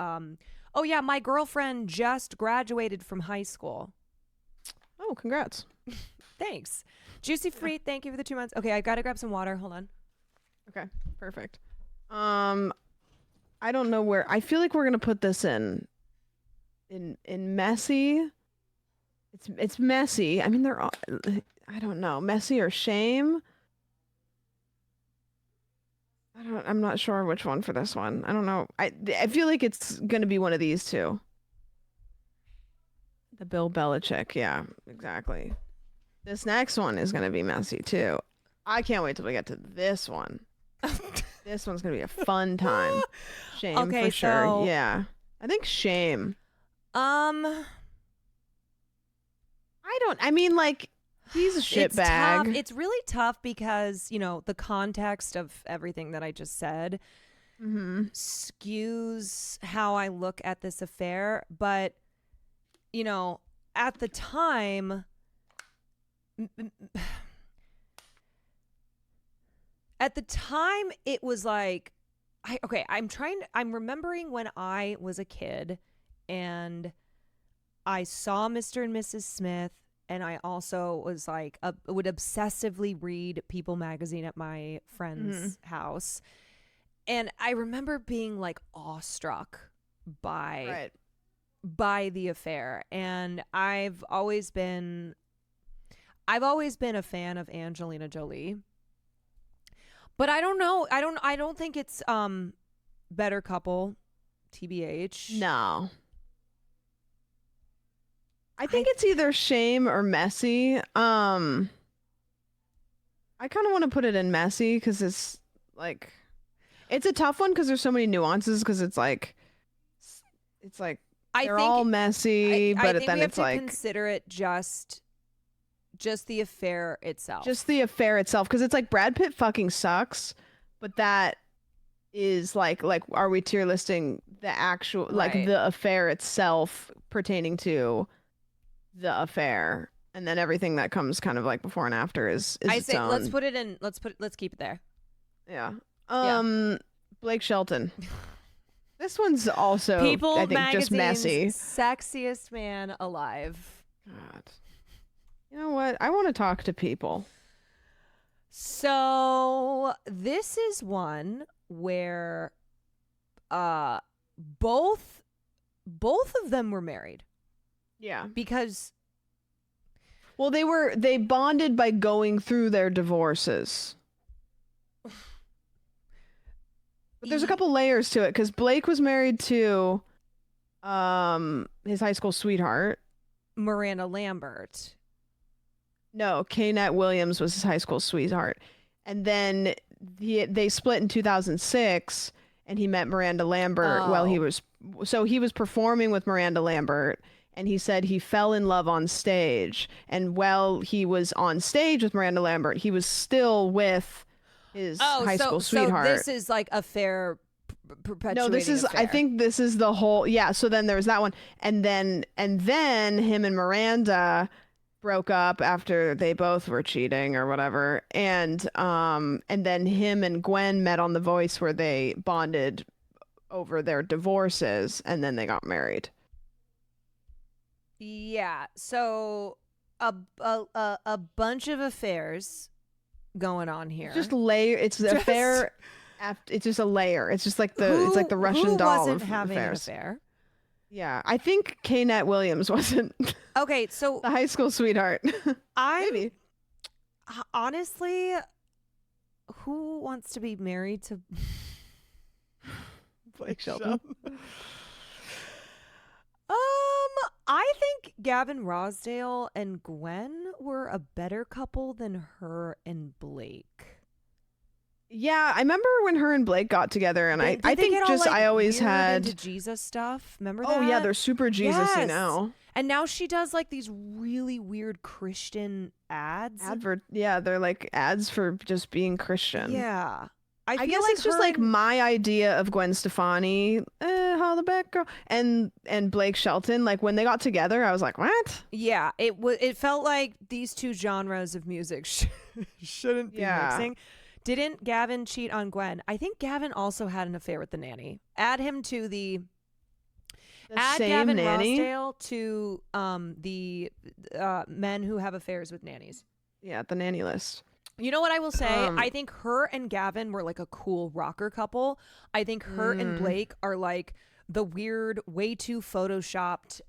B: oh yeah, my girlfriend just graduated from high school.
A: Oh, congrats.
B: Thanks. Juicy Fruit, thank you for the 2 months. Okay, I gotta grab some water. Hold on.
A: Okay, perfect. I don't know where. I feel like we're gonna put this in messy. It's messy. I mean, they're all, I don't know, messy or shame. I'm not sure which one for this one. I don't know. I feel like it's gonna be one of these two. The Bill Belichick, yeah, exactly. This next one is gonna be messy too. I can't wait till we get to this one. This one's gonna be a fun time. Shame, okay, for sure. So, yeah, I think shame. I mean, like, he's a shitbag.
B: It's really tough because the context of everything that I just said skews how I look at this affair. But at the time. At the time, it was like, I'm remembering when I was a kid and I saw Mr. and Mrs. Smith, and I also was like, would obsessively read People magazine at my friend's house. And I remember being like awestruck by the affair. And I've always been a fan of Angelina Jolie. But I don't know. I don't think it's better couple, TBH.
A: No. I think it's either shame or messy. I kind of want to put it in messy because it's like, it's a tough one because there's so many nuances, because it's like they're all messy, but then it's like,
B: consider it just the affair itself.
A: Just the affair itself, because it's like Brad Pitt fucking sucks, but that is like are we tier listing the actual like the affair itself pertaining to the affair, and then everything that comes kind of like before and after is
B: I
A: its
B: say
A: own.
B: let's keep it there.
A: Yeah. Blake Shelton. This one's also
B: People
A: I think just messy.
B: Sexiest man alive.
A: God. You know what? I want to talk to people.
B: So this is one where both of them were married.
A: Yeah.
B: Because
A: they bonded by going through their divorces. But there's a couple layers to it, because Blake was married to his high school sweetheart.
B: Miranda Lambert.
A: No, Kynette Williams was his high school sweetheart. And then they split in 2006, and he met Miranda Lambert while he was performing with Miranda Lambert, and he said he fell in love on stage. And while he was on stage with Miranda Lambert, he was still with his high school sweetheart.
B: So this is like a fair perpetuating
A: No, this is
B: affair.
A: I think this is the whole so then there was that one, and then him and Miranda broke up after they both were cheating or whatever, and then him and Gwen met on The Voice, where they bonded over their divorces, and then they got married.
B: Yeah, so a bunch of affairs going on here.
A: Just layer. It's the affair. It's just a layer. It's just like it's like the Russian doll
B: wasn't
A: of
B: having
A: affairs.
B: an affair?
A: Yeah, I think Kynette Williams wasn't.
B: Okay, so
A: the high school sweetheart. Maybe.
B: Honestly, who wants to be married to
A: Blake Shelton?
B: I think Gavin Rossdale and Gwen were a better couple than her and Blake.
A: Yeah, I remember when her and Blake got together, and I think just
B: all, like,
A: I always
B: weird
A: had
B: into Jesus stuff. Remember that?
A: Oh yeah, they're super Jesus-y now.
B: And now she does like these really weird Christian ads.
A: Yeah, they're like ads for just being Christian.
B: Yeah.
A: I guess it's just like my idea of Gwen Stefani, holla back girl, and Blake Shelton. Like when they got together, I was like, what?
B: Yeah, it felt like these two genres of music shouldn't be mixing. Didn't Gavin cheat on Gwen? I think Gavin also had an affair with the nanny. Add him to add
A: same
B: Gavin
A: nanny?
B: Rossdale to the men who have affairs with nannies.
A: Yeah, the nanny list.
B: You know what I will say? I think her and Gavin were like a cool rocker couple. I think her and Blake are like the weird, way too photoshopped,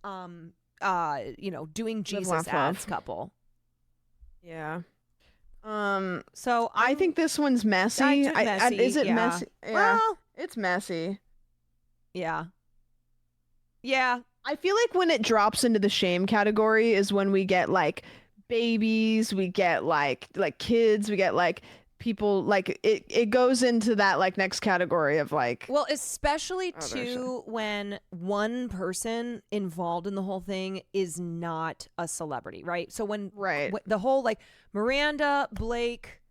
B: doing Jesus ads couple.
A: Yeah.
B: So
A: I think this one's messy. Is it messy? Yeah.
B: Well,
A: it's messy.
B: Yeah. Yeah.
A: I feel like when it drops into the shame category is when we get like babies, we get like kids, we get like people, like it goes into that like next category of like,
B: well, especially too when one person involved in the whole thing is not a celebrity, right? So when the whole like Miranda, Blake,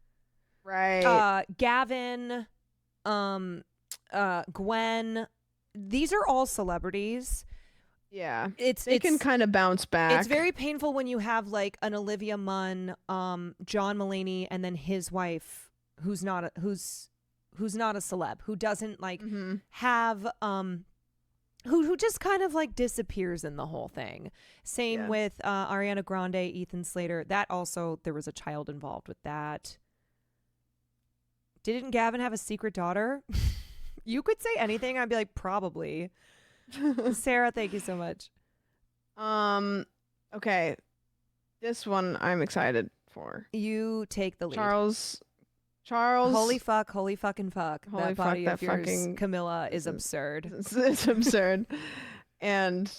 B: Gavin, Gwen, these are all celebrities.
A: Yeah, they can kind of bounce back.
B: It's very painful when you have like an Olivia Munn, John Mulaney, and then his wife, who's not a celeb, who doesn't like have who just kind of like disappears in the whole thing. Same with Ariana Grande, Ethan Slater. That also, there was a child involved with that. Didn't Gavin have a secret daughter? You could say anything. I'd be like, probably. Sarah, thank you so much.
A: Okay, this one I'm excited for.
B: You take the lead.
A: Charles.
B: Holy fucking fuck.
A: Holy
B: that body
A: fuck,
B: of
A: that
B: yours,
A: fucking
B: Camilla, is absurd.
A: It's absurd. And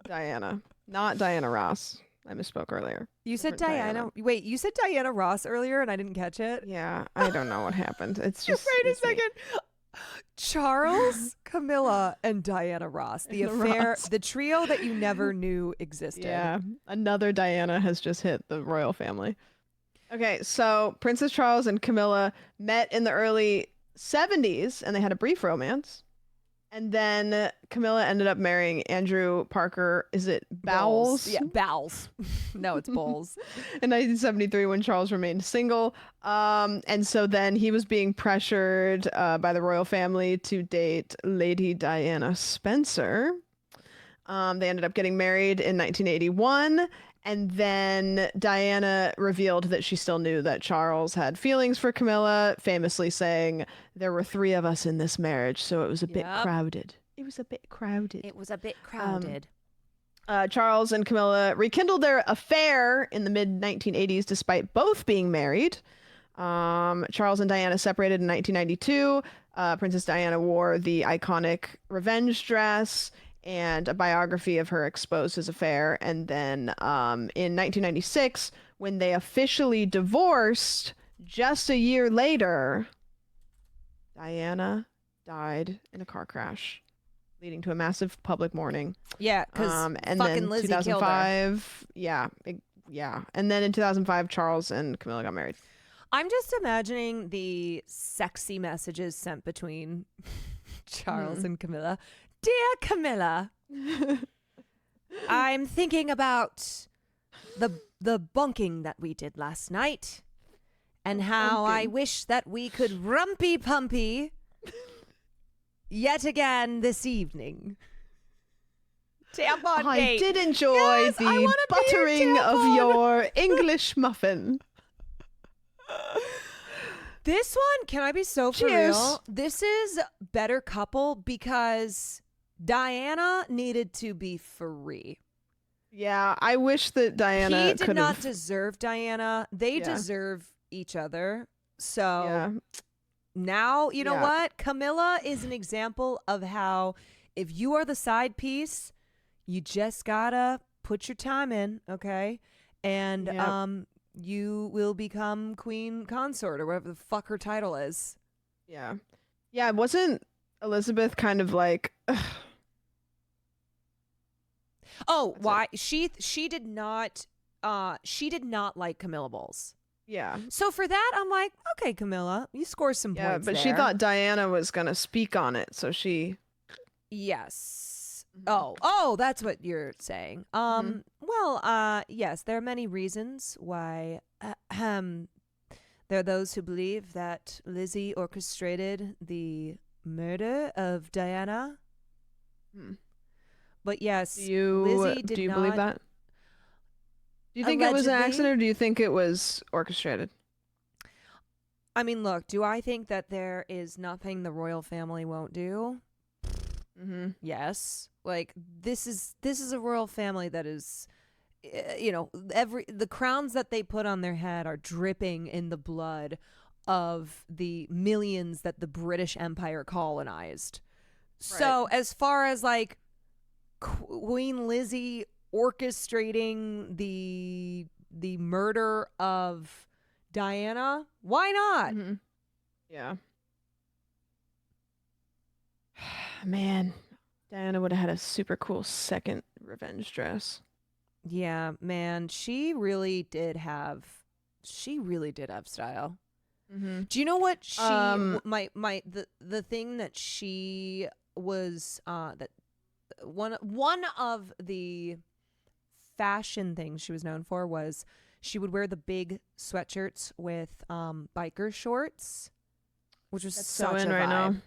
A: Diana, not Diana Ross. I misspoke earlier.
B: You said Diana. Wait, you said Diana Ross earlier, and I didn't catch it.
A: Yeah, I don't know what happened. It's just.
B: Wait a second. Charles, Camilla, and Diana Ross. The affair,
A: Ross.
B: the trio that you never knew existed.
A: Yeah, another Diana has just hit the royal family. Okay, so Princess Charles and Camilla met in the early 70s and they had a brief romance. And then Camilla ended up marrying Andrew Parker. Is it Bowles?
B: Yeah, Bowles. No, it's Bowles.
A: In 1973 when Charles remained single. And so then he was being pressured by the royal family to date Lady Diana Spencer. They ended up getting married in 1981. And then Diana revealed that she still knew that Charles had feelings for Camilla, famously saying, "There were 3 of us in this marriage, so it was a bit crowded." It was a bit crowded.
B: It was a bit crowded.
A: Charles and Camilla rekindled their affair in the mid-1980s despite both being married. Charles and Diana separated in 1992. Princess Diana wore the iconic revenge dress, and a biography of her exposed his affair. And then in 1996, when they officially divorced, just a year later, Diana died in a car crash, leading to a massive public mourning.
B: Yeah, because
A: and
B: fucking
A: then
B: Lizzie
A: 2005, yeah. And then in 2005, Charles and Camilla got married.
B: I'm just imagining the sexy messages sent between Charles and Camilla. Dear Camilla, I'm thinking about the bunking that we did last night and how I wish that we could rumpy pumpy yet again this evening. Tampon
A: I
B: date.
A: did enjoy
B: Yes, I
A: the
B: wanna be your
A: buttering of
B: tampon.
A: your English muffin.
B: This one, can I be so for
A: Cheers.
B: real? This is better couple because Diana needed to be free.
A: Yeah, I wish that Diana
B: He did
A: could
B: not
A: have.
B: deserve Diana. They
A: Yeah.
B: deserve each other. So
A: Yeah,
B: now, you know
A: Yeah.
B: what? Camilla is an example of how if you are the side piece, you just gotta put your time in, okay? And
A: Yep.
B: you will become queen consort or whatever the fuck her title is.
A: yeah, yeah. Wasn't Elizabeth kind of like?
B: Oh,
A: That's
B: why she did not like Camilla Bowles.
A: Yeah,
B: So for that, I'm like, okay, Camilla, you score some
A: yeah.
B: points
A: But she
B: there.
A: thought Diana was gonna speak on it, so she.
B: Yes.
A: Mhm.
B: Oh, that's what you're saying.
A: Mhm.
B: Well, yes, there are many reasons why there are those who believe that Lizzie orchestrated the murder of Diana.
A: Hmm.
B: But yes,
A: Do you
B: Lizzie did
A: do you believe
B: not-
A: that? Do you think it was an
B: Allegedly?
A: accident, or do you think it was orchestrated?
B: I mean, look, do I think that there is nothing the royal family won't do?
A: Mm-hmm.
B: Yes. Like this is a royal family that is the crowns that they put on their head are dripping in the blood of the millions that the British Empire colonized. So as far as like Queen Lizzie orchestrating the murder of Diana, why not?
A: Mm-hmm. Yeah. Man, Diana would have had a super cool second revenge dress.
B: Yeah, man, she really did have style.
A: Mm-hmm.
B: Do you know what she
A: Um,
B: the thing that she was that one of the fashion things she was known for was she would wear the big sweatshirts with biker shorts, which was
A: That's
B: such
A: so in
B: a
A: right now.
B: vibe.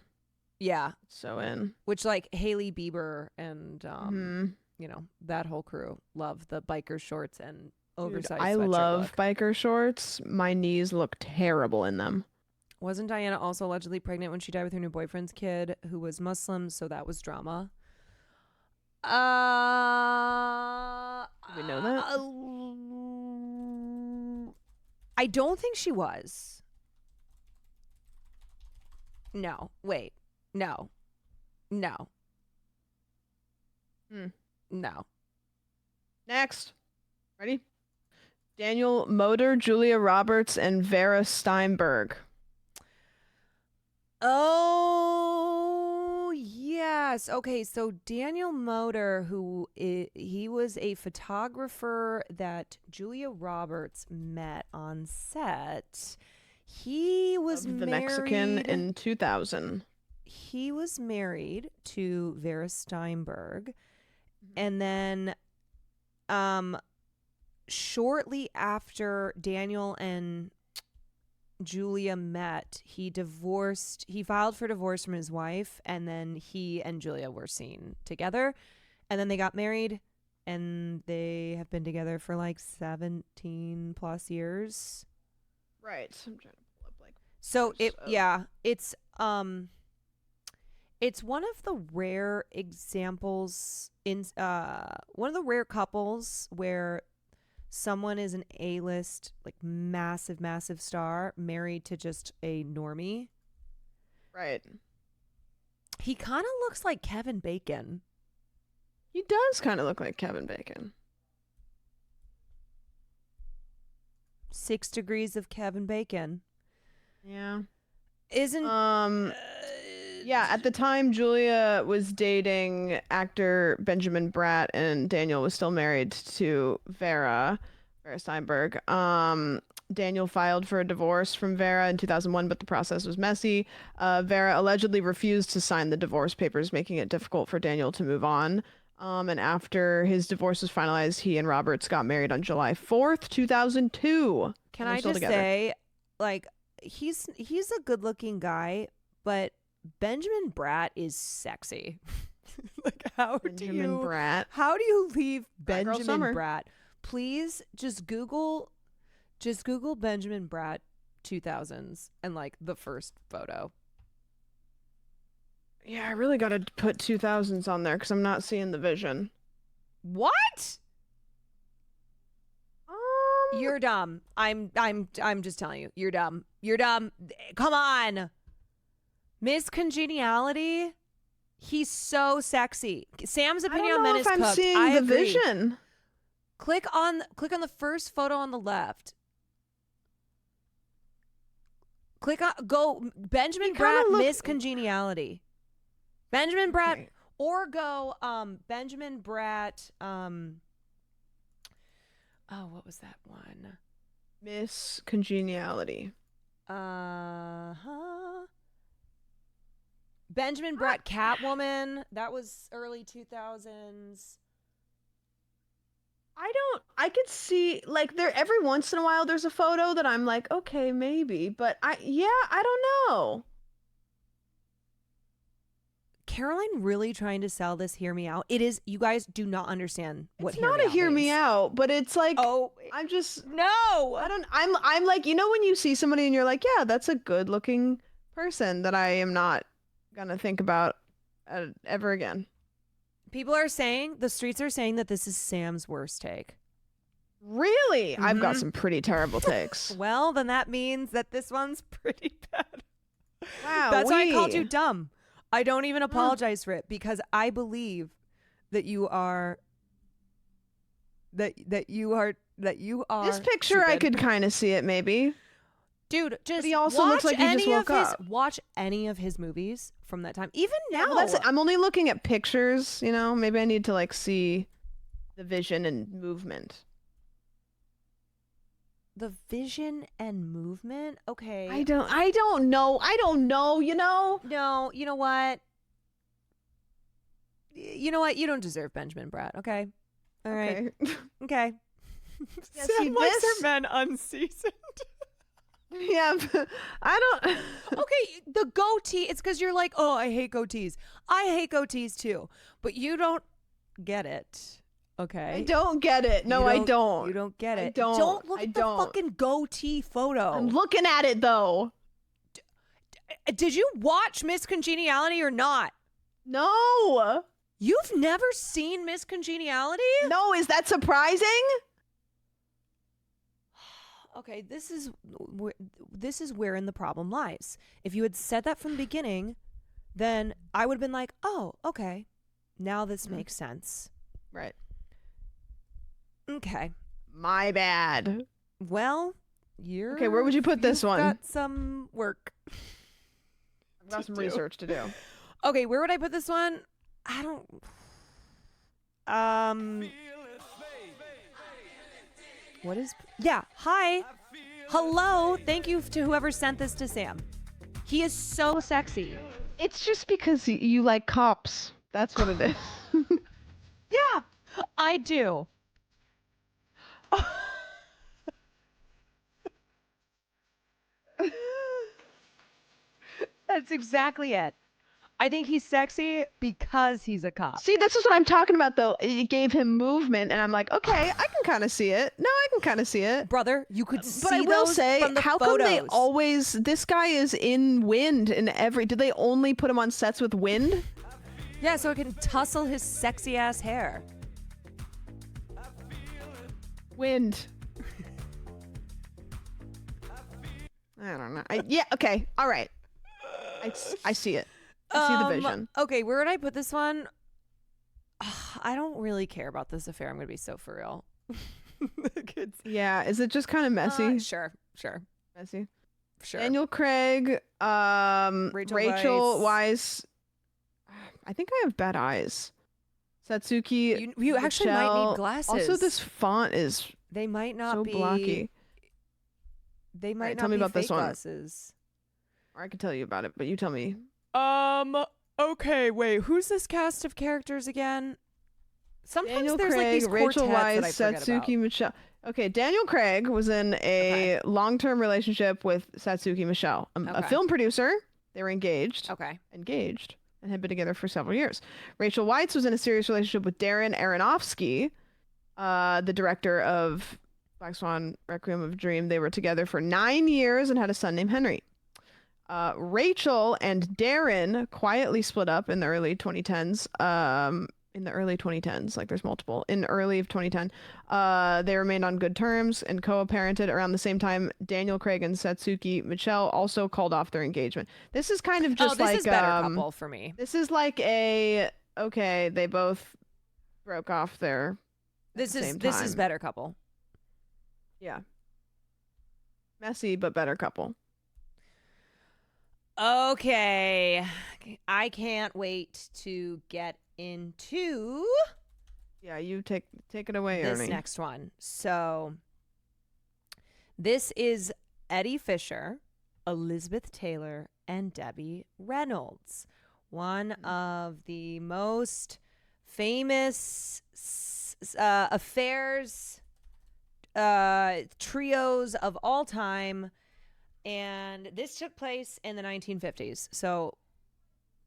B: Yeah,
A: So in.
B: which like Hailey Bieber and
A: Mhm.
B: that whole crew love the biker shorts and
A: Dude,
B: oversized
A: I
B: sweatshirt
A: love
B: look.
A: biker shorts. My knees look terrible in them.
B: Wasn't Diana also allegedly pregnant when she died with her new boyfriend's kid, who was Muslim? So that was drama.
A: Do we know that?
B: I don't think she was. No, wait. No. No.
A: Hmm.
B: No.
A: Next. Ready? Daniel Moder, Julia Roberts, and Vera Steinberg.
B: Oh yes. Okay, so Daniel Moder, he was a photographer that Julia Roberts met on set. He was
A: Of the
B: married,
A: Mexican in 2000.
B: He was married to Vera Steinberg, and then shortly after Daniel and Julia met, he filed for divorce from his wife, and then he and Julia were seen together, and then they got married, and they have been together for like 17 plus years.
A: Right. I'm trying to pull up like.
B: So it's one of the rare examples in one of the rare couples where someone is an A-list, like massive star married to just a normie.
A: Right.
B: He kind of looks like Kevin Bacon.
A: He does kind of look like Kevin Bacon.
B: 6 degrees of Kevin Bacon.
A: Yeah.
B: Isn't
A: yeah, at the time Julia was dating actor Benjamin Bratt and Daniel was still married to Vera Steinberg. Daniel filed for a divorce from Vera in 2001, but the process was messy. Vera allegedly refused to sign the divorce papers, making it difficult for Daniel to move on. And after his divorce was finalized, he and Roberts got married on July 4th, 2002.
B: Can I just say, like, he's a good-looking guy, but Benjamin Bratt is sexy. Like, how do you leave Benjamin Bratt? Please just Google Benjamin Bratt 2000s and like the first photo.
A: Yeah, I really got to put 2000s on there because I'm not seeing the vision.
B: What? You're dumb. I'm just telling you. You're dumb. You're dumb. Come on. Miss Congeniality. He's so sexy. Sam's opinion on men is cooked.
A: I'm seeing the vision.
B: Click on the first photo on the left. Go Benjamin Bratt, Miss Congeniality. Benjamin Bratt, okay. Or go Benjamin Bratt. What was that one?
A: Miss Congeniality.
B: Benjamin Bratt, Catwoman. That was early 2000s.
A: I could see, like, there every once in a while there's a photo that I'm like, okay, maybe, but I don't know.
B: Caroline really trying to sell this hear me out. It is, you guys do not understand what
A: it's not a hear me out, but it's like, I'm just,
B: no,
A: I'm like, you know, when you see somebody and you're like, yeah, that's a good looking person that I am not gonna think about ever again.
B: The streets are saying that this is Sam's worst take.
A: Really? Mm-hmm. I've got some pretty terrible takes.
B: Well, then that means that this one's pretty bad.
A: Wow.
B: That's why I called you dumb. I don't even apologize for it because I believe that you are that you are
A: This picture
B: stupid.
A: I could kind of see it maybe.
B: Dude, just
A: but he also looks like he just woke up.
B: Watch any of his movies from that time. Even now.
A: Well, that's it. I'm only looking at pictures, you know? Maybe I need to like see the vision and movement.
B: The vision and movement? Okay.
A: I don't know, you know?
B: No, you know what? You don't deserve Benjamin Bratt, okay? All right. Okay.
A: Yeah,
B: Sam likes her men unseasoned.
A: Yeah, I don't.
B: Okay, the goatee. It's because you're like, oh, I hate goatees. I hate goatees too, but you don't get it. Okay,
A: I don't get it. No, I don't.
B: You don't get it.
A: I don't.
B: Don't look at the fucking goatee photo.
A: I'm looking at it though.
B: Did you watch Miss Congeniality or not?
A: No.
B: You've never seen Miss Congeniality?
A: No. Is that surprising?
B: Okay, this is wherein the problem lies. If you had said that from the beginning, then I would have been like, oh, okay. Now this makes sense.
A: Right.
B: Okay.
A: My bad.
B: Well, you're...
A: Okay, where would you put this one?
B: Got some work.
A: I've got some research to do.
B: Okay, where would I put this one? I don't. What is? Yeah. Hi. Hello. Thank you to whoever sent this to Sam. He is so sexy.
A: It's just because you like cops. That's what it is.
B: Yeah, I do. That's exactly it. I think he's sexy because he's a cop.
A: See, this is what I'm talking about, though. It gave him movement, and I'm like, okay, I can kind of see it. No, I can kind of see it.
B: Brother, you could see
A: But I will
B: those
A: say,
B: from the
A: how
B: photos.
A: come they always... This guy is in wind in every... Did they only put him on sets with wind?
B: Yeah, so it can tussle his sexy ass hair.
A: Wind. I don't know. Yeah, okay. All right. I see it. I see the vision.
B: Okay, where would I put this one? I don't really care about this affair. I'm going to be so for real.
A: Yeah, is it just kind of messy?
B: Sure.
A: Messy.
B: Sure.
A: Daniel Craig, Rachel Weisz. I think I have bad eyes. Satsuki.
B: You actually might need glasses.
A: Also, this font is
B: they might not
A: so
B: be
A: blocky.
B: They might not
A: tell me
B: be
A: about
B: fake
A: this one.
B: glasses.
A: Or I could tell you about it, but you tell me.
B: Okay, wait. Who's this cast of characters again? Sometimes
A: Daniel
B: there's
A: Craig,
B: like these
A: Rachel
B: quartets
A: Weisz,
B: that I forget
A: Satsuki Michelle. Okay, Daniel Craig was in a long-term relationship with Satsuki Michelle, a film producer. They were engaged. Engaged. And had been together for several years. Rachel Weisz was in a serious relationship with Darren Aronofsky, the director of Black Swan, Requiem of a Dream. They were together for 9 years and had a son named Henry. Rachel and Darren quietly split up in the early 2010s. Like there's multiple. In early of 2010, they remained on good terms and co-parented. Around the same time, Daniel Craig and Satsuki Michelle also called off their engagement. This is kind of just
B: this
A: like
B: is better couple for me.
A: This is like they both broke off their.
B: This is better couple.
A: Yeah. Messy but better couple.
B: Okay, I can't wait to get into.
A: Yeah, you take it away,
B: this
A: Ernie.
B: Next one. So, this is Eddie Fisher, Elizabeth Taylor, and Debbie Reynolds. One of the most famous affairs trios of all time. And this took place in the 1950s. So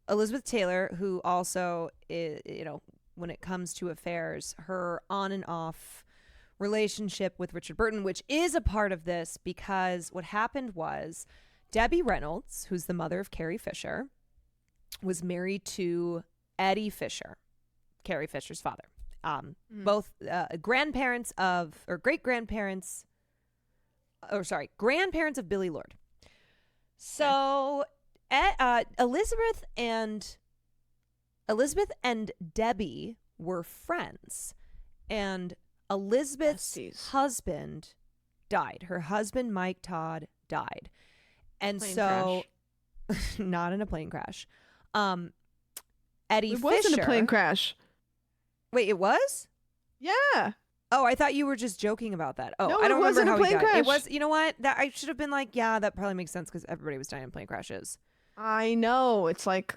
B: Elizabeth Taylor, who also is, when it comes to affairs, her on and off relationship with Richard Burton, which is a part of this, because what happened was Debbie Reynolds, who's the mother of Carrie Fisher, was married to Eddie Fisher, Carrie Fisher's father. Both grandparents of Billy Lord. So Elizabeth and Debbie were friends, and Elizabeth's husband died. Her husband, Mike Todd, died. And not in a plane crash. Eddie Fisher. It wasn't
A: a plane crash.
B: Wait, it was?
A: Yeah.
B: Oh, I thought you were just joking about that. Oh,
A: no,
B: I don't remember how he died.
A: Crash.
B: It was, you know what? That I should have been like, yeah, that probably makes sense because everybody was dying in plane crashes.
A: I know. It's like,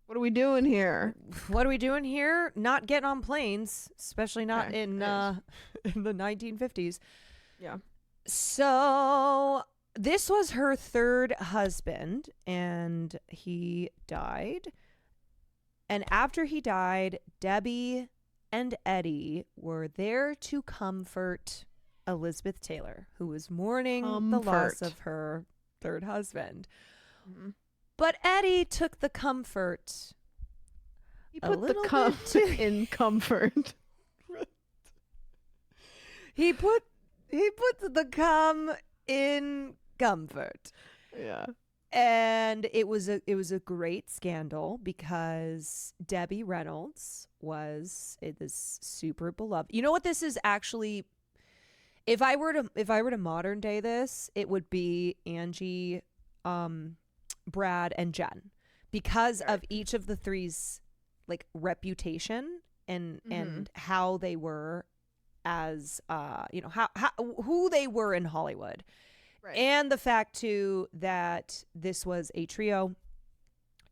A: what are we doing here?
B: What are we doing here? Not getting on planes, especially not in the 1950s.
A: Yeah.
B: So this was her third husband, and he died. And after he died, Debbie and Eddie were there to comfort Elizabeth Taylor, who was mourning the loss of her third husband. Mm-hmm. But Eddie took the comfort.
A: He put the in comfort.
B: He put the cum in comfort.
A: Yeah.
B: And it was a great scandal because Debbie Reynolds was super beloved. You know what this is actually? If I were to modern day this, it would be Angie, Brad, and Jen, because of each of the three's like reputation and how they were as how who they were in Hollywood. Right. And the fact too that this was a trio,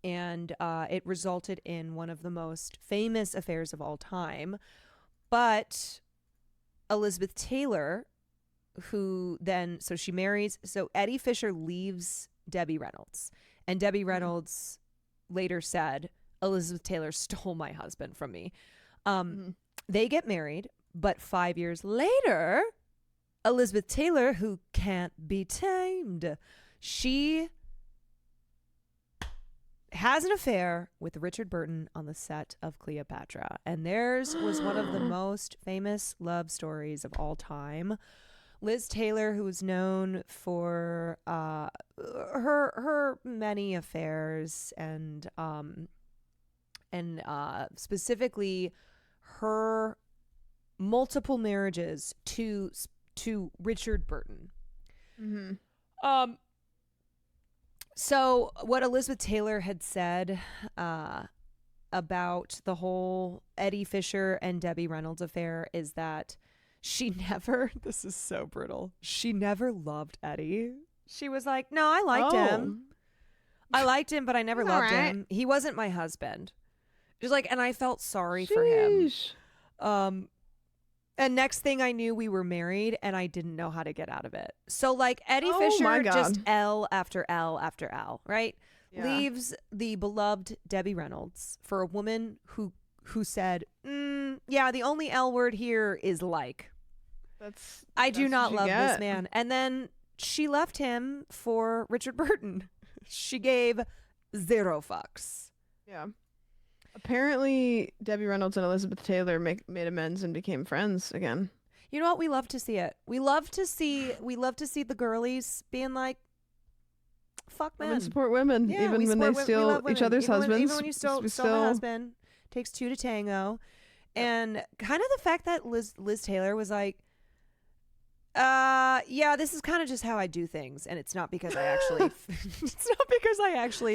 B: and it resulted in one of the most famous affairs of all time. But Elizabeth Taylor, who then, so she marries, so Eddie Fisher leaves Debbie Reynolds, and Debbie Reynolds later said, Elizabeth Taylor stole my husband from me. They get married, but 5 years later, Elizabeth Taylor, who can't be tamed, she has an affair with Richard Burton on the set of Cleopatra. And theirs was one of the most famous love stories of all time. Liz Taylor, who was known for her many affairs and specifically her multiple marriages to Richard Burton. So what Elizabeth Taylor had said about the whole Eddie Fisher and Debbie Reynolds affair is that she never, this is so brutal, she never loved Eddie. She was like, no, I liked him. I liked him, but I never loved him. He wasn't my husband. She's like, and I felt sorry for him. And next thing I knew, we were married, and I didn't know how to get out of it. So, like, Eddie Fisher, just L after L after L, right? Yeah. Leaves the beloved Debbie Reynolds for a woman who said, yeah, the only L word here is like. I do not love this man. And then she left him for Richard Burton. She gave 0 fucks.
A: Yeah. Apparently, Debbie Reynolds and Elizabeth Taylor made amends and became friends again.
B: You know what? We love to see it. We love to see the girlies being like, "Fuck men,
A: women support women, yeah, even when they steal each other's husbands."
B: Even when you stole my husband, takes 2 to tango. And kind of the fact that Liz Taylor was like, yeah, this is kind of just how I do things, and it's not because I actually,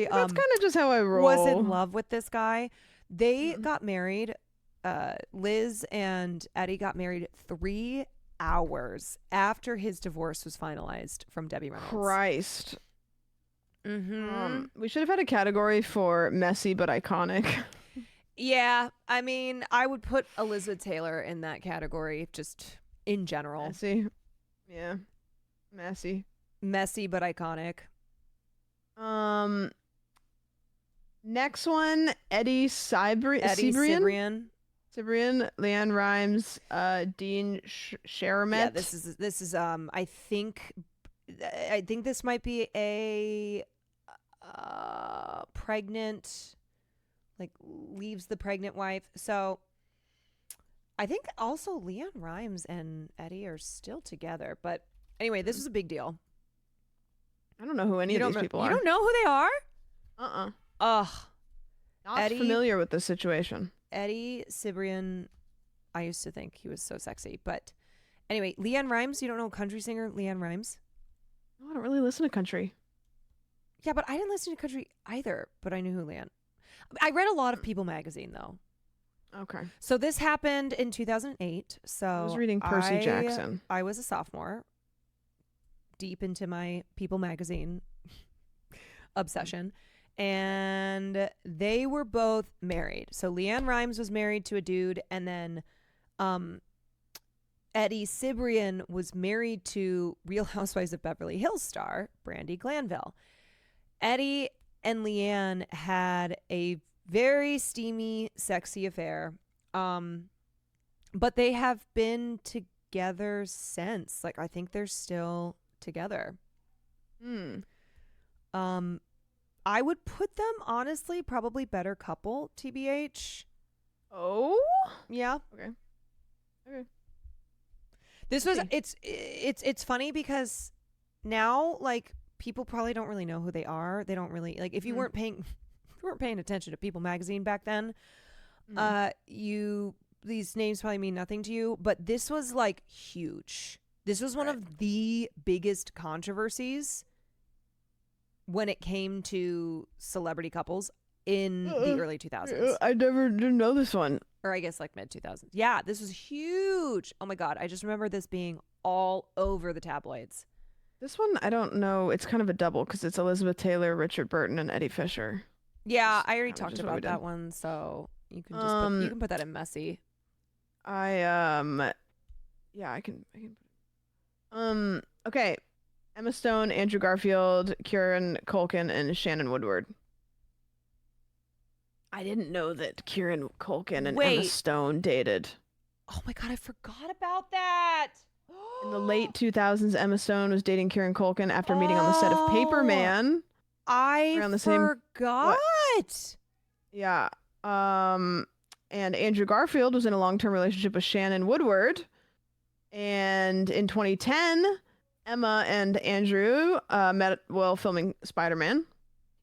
B: that's
A: kind of just how I roll.
B: Was in love with this guy. They got married. Liz and Eddie got married 3 hours after his divorce was finalized from Debbie Reynolds.
A: Christ. We should have had a category for messy but iconic.
B: Yeah, I mean, I would put Elizabeth Taylor in that category, just in general.
A: Messy. Yeah. Messy but iconic. Next one, Eddie Cibrian, Leann Rimes, Dean Sharamet.
B: Yeah, this is I think this might be a pregnant, like, leaves the pregnant wife. So I think also Leann Rimes and Eddie are still together. But anyway, this was a big deal.
A: I don't know who any of these people are.
B: You don't know who they are?
A: Ugh. Not familiar with this situation.
B: Eddie Cibrian, I used to think he was so sexy. But anyway, Leann Rimes, you don't know country singer Leann Rimes?
A: No, I don't really listen to country.
B: Yeah, but I didn't listen to country either, but I knew who Leann. I read a lot of People magazine, though.
A: Okay.
B: So this happened in 2008. So
A: I was reading Percy Jackson.
B: I was a sophomore, deep into my People magazine obsession. And they were both married. So Leann Rimes was married to a dude, and then Eddie Cibrian was married to Real Housewives of Beverly Hills star Brandi Glanville. Eddie and Leann had a very steamy, sexy affair. But they have been together since. Like, I think they're still together. I would put them, honestly, probably better couple, TBH.
A: Oh?
B: Yeah.
A: Okay.
B: This was, it's funny because now, like, people probably don't really know who they are. They don't really, like, if you weren't paying attention to People magazine back then, these names probably mean nothing to you, but this was, like, huge. This was one of the biggest controversies when it came to celebrity couples in the early 2000s.
A: I never didn't know this one.
B: Or I guess like mid 2000s. Yeah, this was huge. Oh my God. I just remember this being all over the tabloids.
A: This one, I don't know. It's kind of a double because it's Elizabeth Taylor, Richard Burton, and Eddie Fisher.
B: Yeah, I already talked about that one, so you can just you can put that in messy.
A: I can. Okay. Emma Stone, Andrew Garfield, Kieran Culkin, and Shannon Woodward. I didn't know that Kieran Culkin and Emma Stone dated.
B: Oh my God, I forgot about that.
A: In the late 2000s, Emma Stone was dating Kieran Culkin after meeting on the set of Paper Man.
B: I forgot.
A: Yeah. And Andrew Garfield was in a long-term relationship with Shannon Woodward. And in 2010, Emma and Andrew met while filming Spider-Man.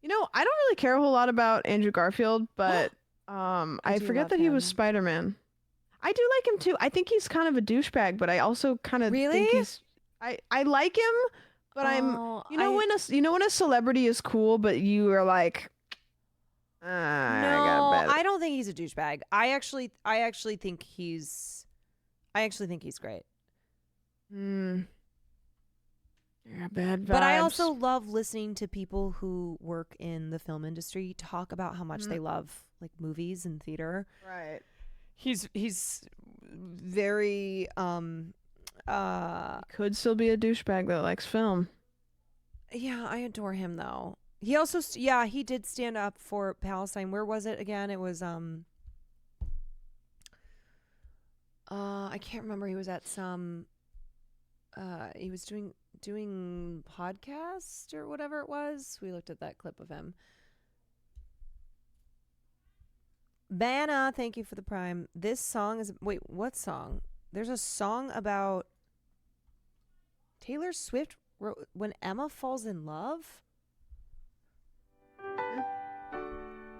A: You know, I don't really care a whole lot about Andrew Garfield, but I forget that he was Spider-Man. I do like him too. I think he's kind of a douchebag, but I also kind of think he's. I like him, but when a celebrity is cool, but you are like,
B: I don't think he's a douchebag. I actually think he's great.
A: You're bad vibes.
B: But I also love listening to people who work in the film industry talk about how much they love like movies and theater.
A: Right.
B: He's very
A: could still be a douchebag that likes film.
B: Yeah, I adore him though. He also he did stand up for Palestine. Where was it again? It was I can't remember. He was at some he was doing podcast or whatever it was. We looked at that clip of him. Banna, thank you for the prime. This song is what song? There's a song about Taylor Swift wrote When Emma Falls in Love.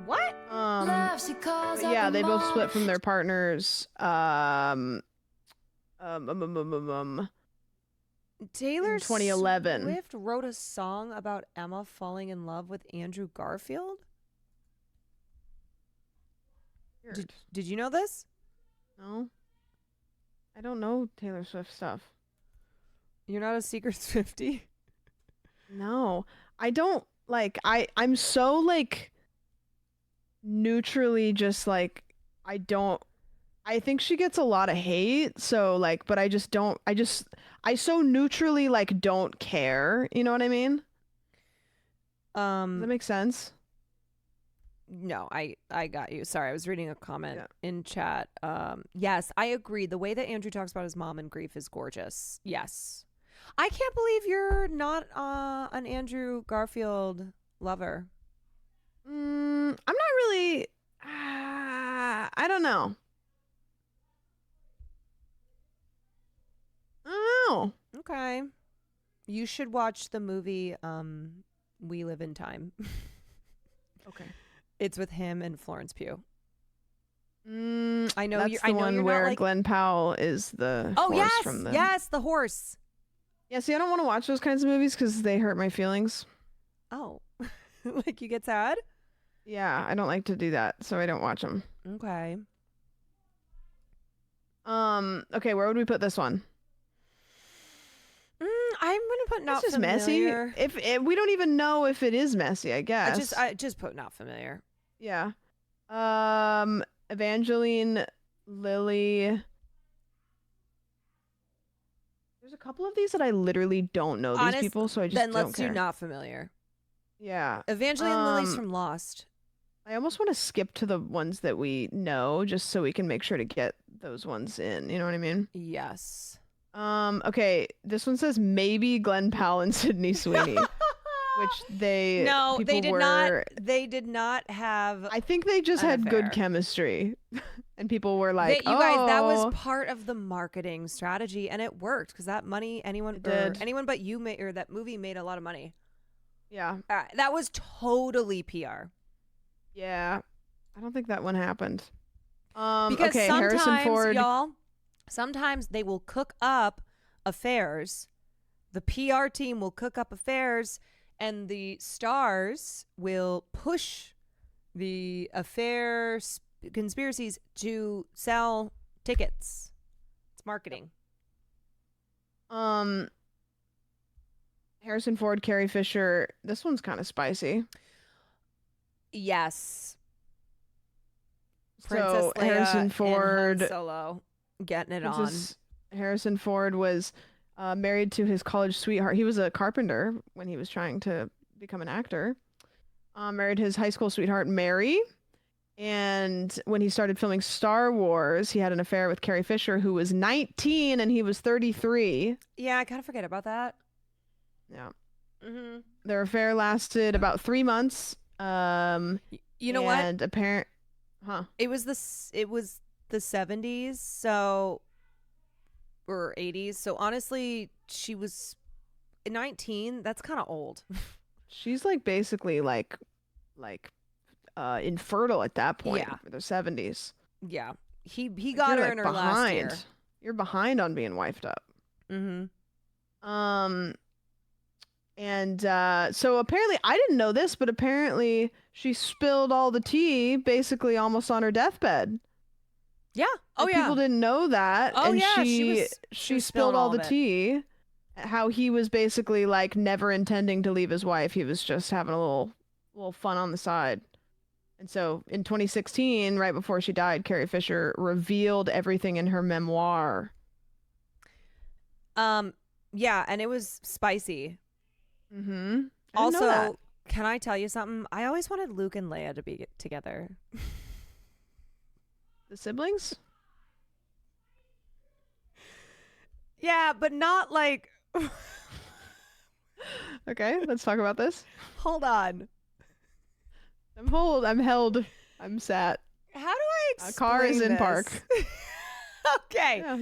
B: What?
A: Yeah, they both split from their partners.
B: Taylor
A: in 2011.
B: Swift wrote a song about Emma falling in love with Andrew Garfield. Did you know this?
A: No. I don't know Taylor Swift stuff.
B: You're not a secret Swiftie?
A: No. I don't I'm so like neutrally just like I think she gets a lot of hate, so like but I so neutrally like don't care. You know what I mean? Does that make sense?
B: No, I got you. Sorry, I was reading a comment in chat. Yes, I agree. The way that Andrew talks about his mom and grief is gorgeous. Yes. I can't believe you're not an Andrew Garfield lover.
A: I'm not really. I don't know. I don't know.
B: Okay. You should watch the movie We Live in Time.
A: Okay.
B: It's with him and Florence Pugh.
A: I know that's the one where Glenn Powell is the horse from the...
B: yes, the horse.
A: Yeah, see, I don't want to watch those kinds of movies because they hurt my feelings.
B: Oh, like you get sad?
A: Yeah, I don't like to do that, so I don't watch them.
B: Okay.
A: Okay, where would we put this one?
B: I'm gonna put not
A: this
B: familiar.
A: Messy. If we don't even know if it is messy, I guess.
B: I just put not familiar.
A: Yeah. Evangeline Lilly. There's a couple of these that I literally don't know these people, so I just don't care.
B: Then let's do not familiar.
A: Yeah.
B: Evangeline Lilly's from Lost.
A: I almost want to skip to the ones that we know just so we can make sure to get those ones in. You know what I mean?
B: Yes.
A: Okay, this one says maybe Glenn Powell and Sydney Sweeney. Which they did not have. I think they just had good chemistry, and people were like,
B: you guys, that was part of the marketing strategy, and it worked because that money anyone but you made, or that movie made a lot of money.
A: Yeah,
B: that was totally PR.
A: Yeah, I don't think that one happened.
B: Because
A: okay,
B: sometimes,
A: Harrison Ford,
B: y'all, sometimes they will cook up affairs. The PR team will cook up affairs. And the stars will push The affair conspiracies to sell tickets. It's marketing.
A: Harrison Ford, Carrie Fisher. This one's kind of spicy.
B: Yes.
A: So
B: Princess Leia
A: Harrison Ford,
B: and Han Solo getting it on.
A: Harrison Ford was married to his college sweetheart. He was a carpenter when he was trying to become an actor. Married his high school sweetheart Mary, and when he started filming Star Wars, he had an affair with Carrie Fisher, who was 19 and he was 33.
B: Yeah, I kind of forget about that.
A: Yeah.
B: Mm-hmm.
A: Their affair lasted about 3 months.
B: You know what?
A: And
B: It was the 70s, so or 80s. So honestly, she was 19. That's kind of old.
A: She's like basically like infertile at that point for the 70s.
B: Yeah. He got her in her last year.
A: You're behind on being wifed up.
B: Mm-hmm.
A: And so apparently, I didn't know this, but apparently she spilled all the tea basically almost on her deathbed.
B: Yeah. Oh,
A: and
B: yeah.
A: People didn't know that.
B: Oh,
A: and
B: yeah.
A: She spilled all the tea. How he was basically like never intending to leave his wife. He was just having a little fun on the side. And so in 2016, right before she died, Carrie Fisher revealed everything in her memoir.
B: Yeah, and it was spicy.
A: Mm-hmm.
B: Also, can I tell you something? I always wanted Luke and Leia to be together.
A: The siblings?
B: Yeah, but not like...
A: Okay, let's talk about this.
B: Hold on.
A: I'm held. I'm sat.
B: How do I explain
A: car is in
B: this?
A: park.
B: Okay.
A: Yeah.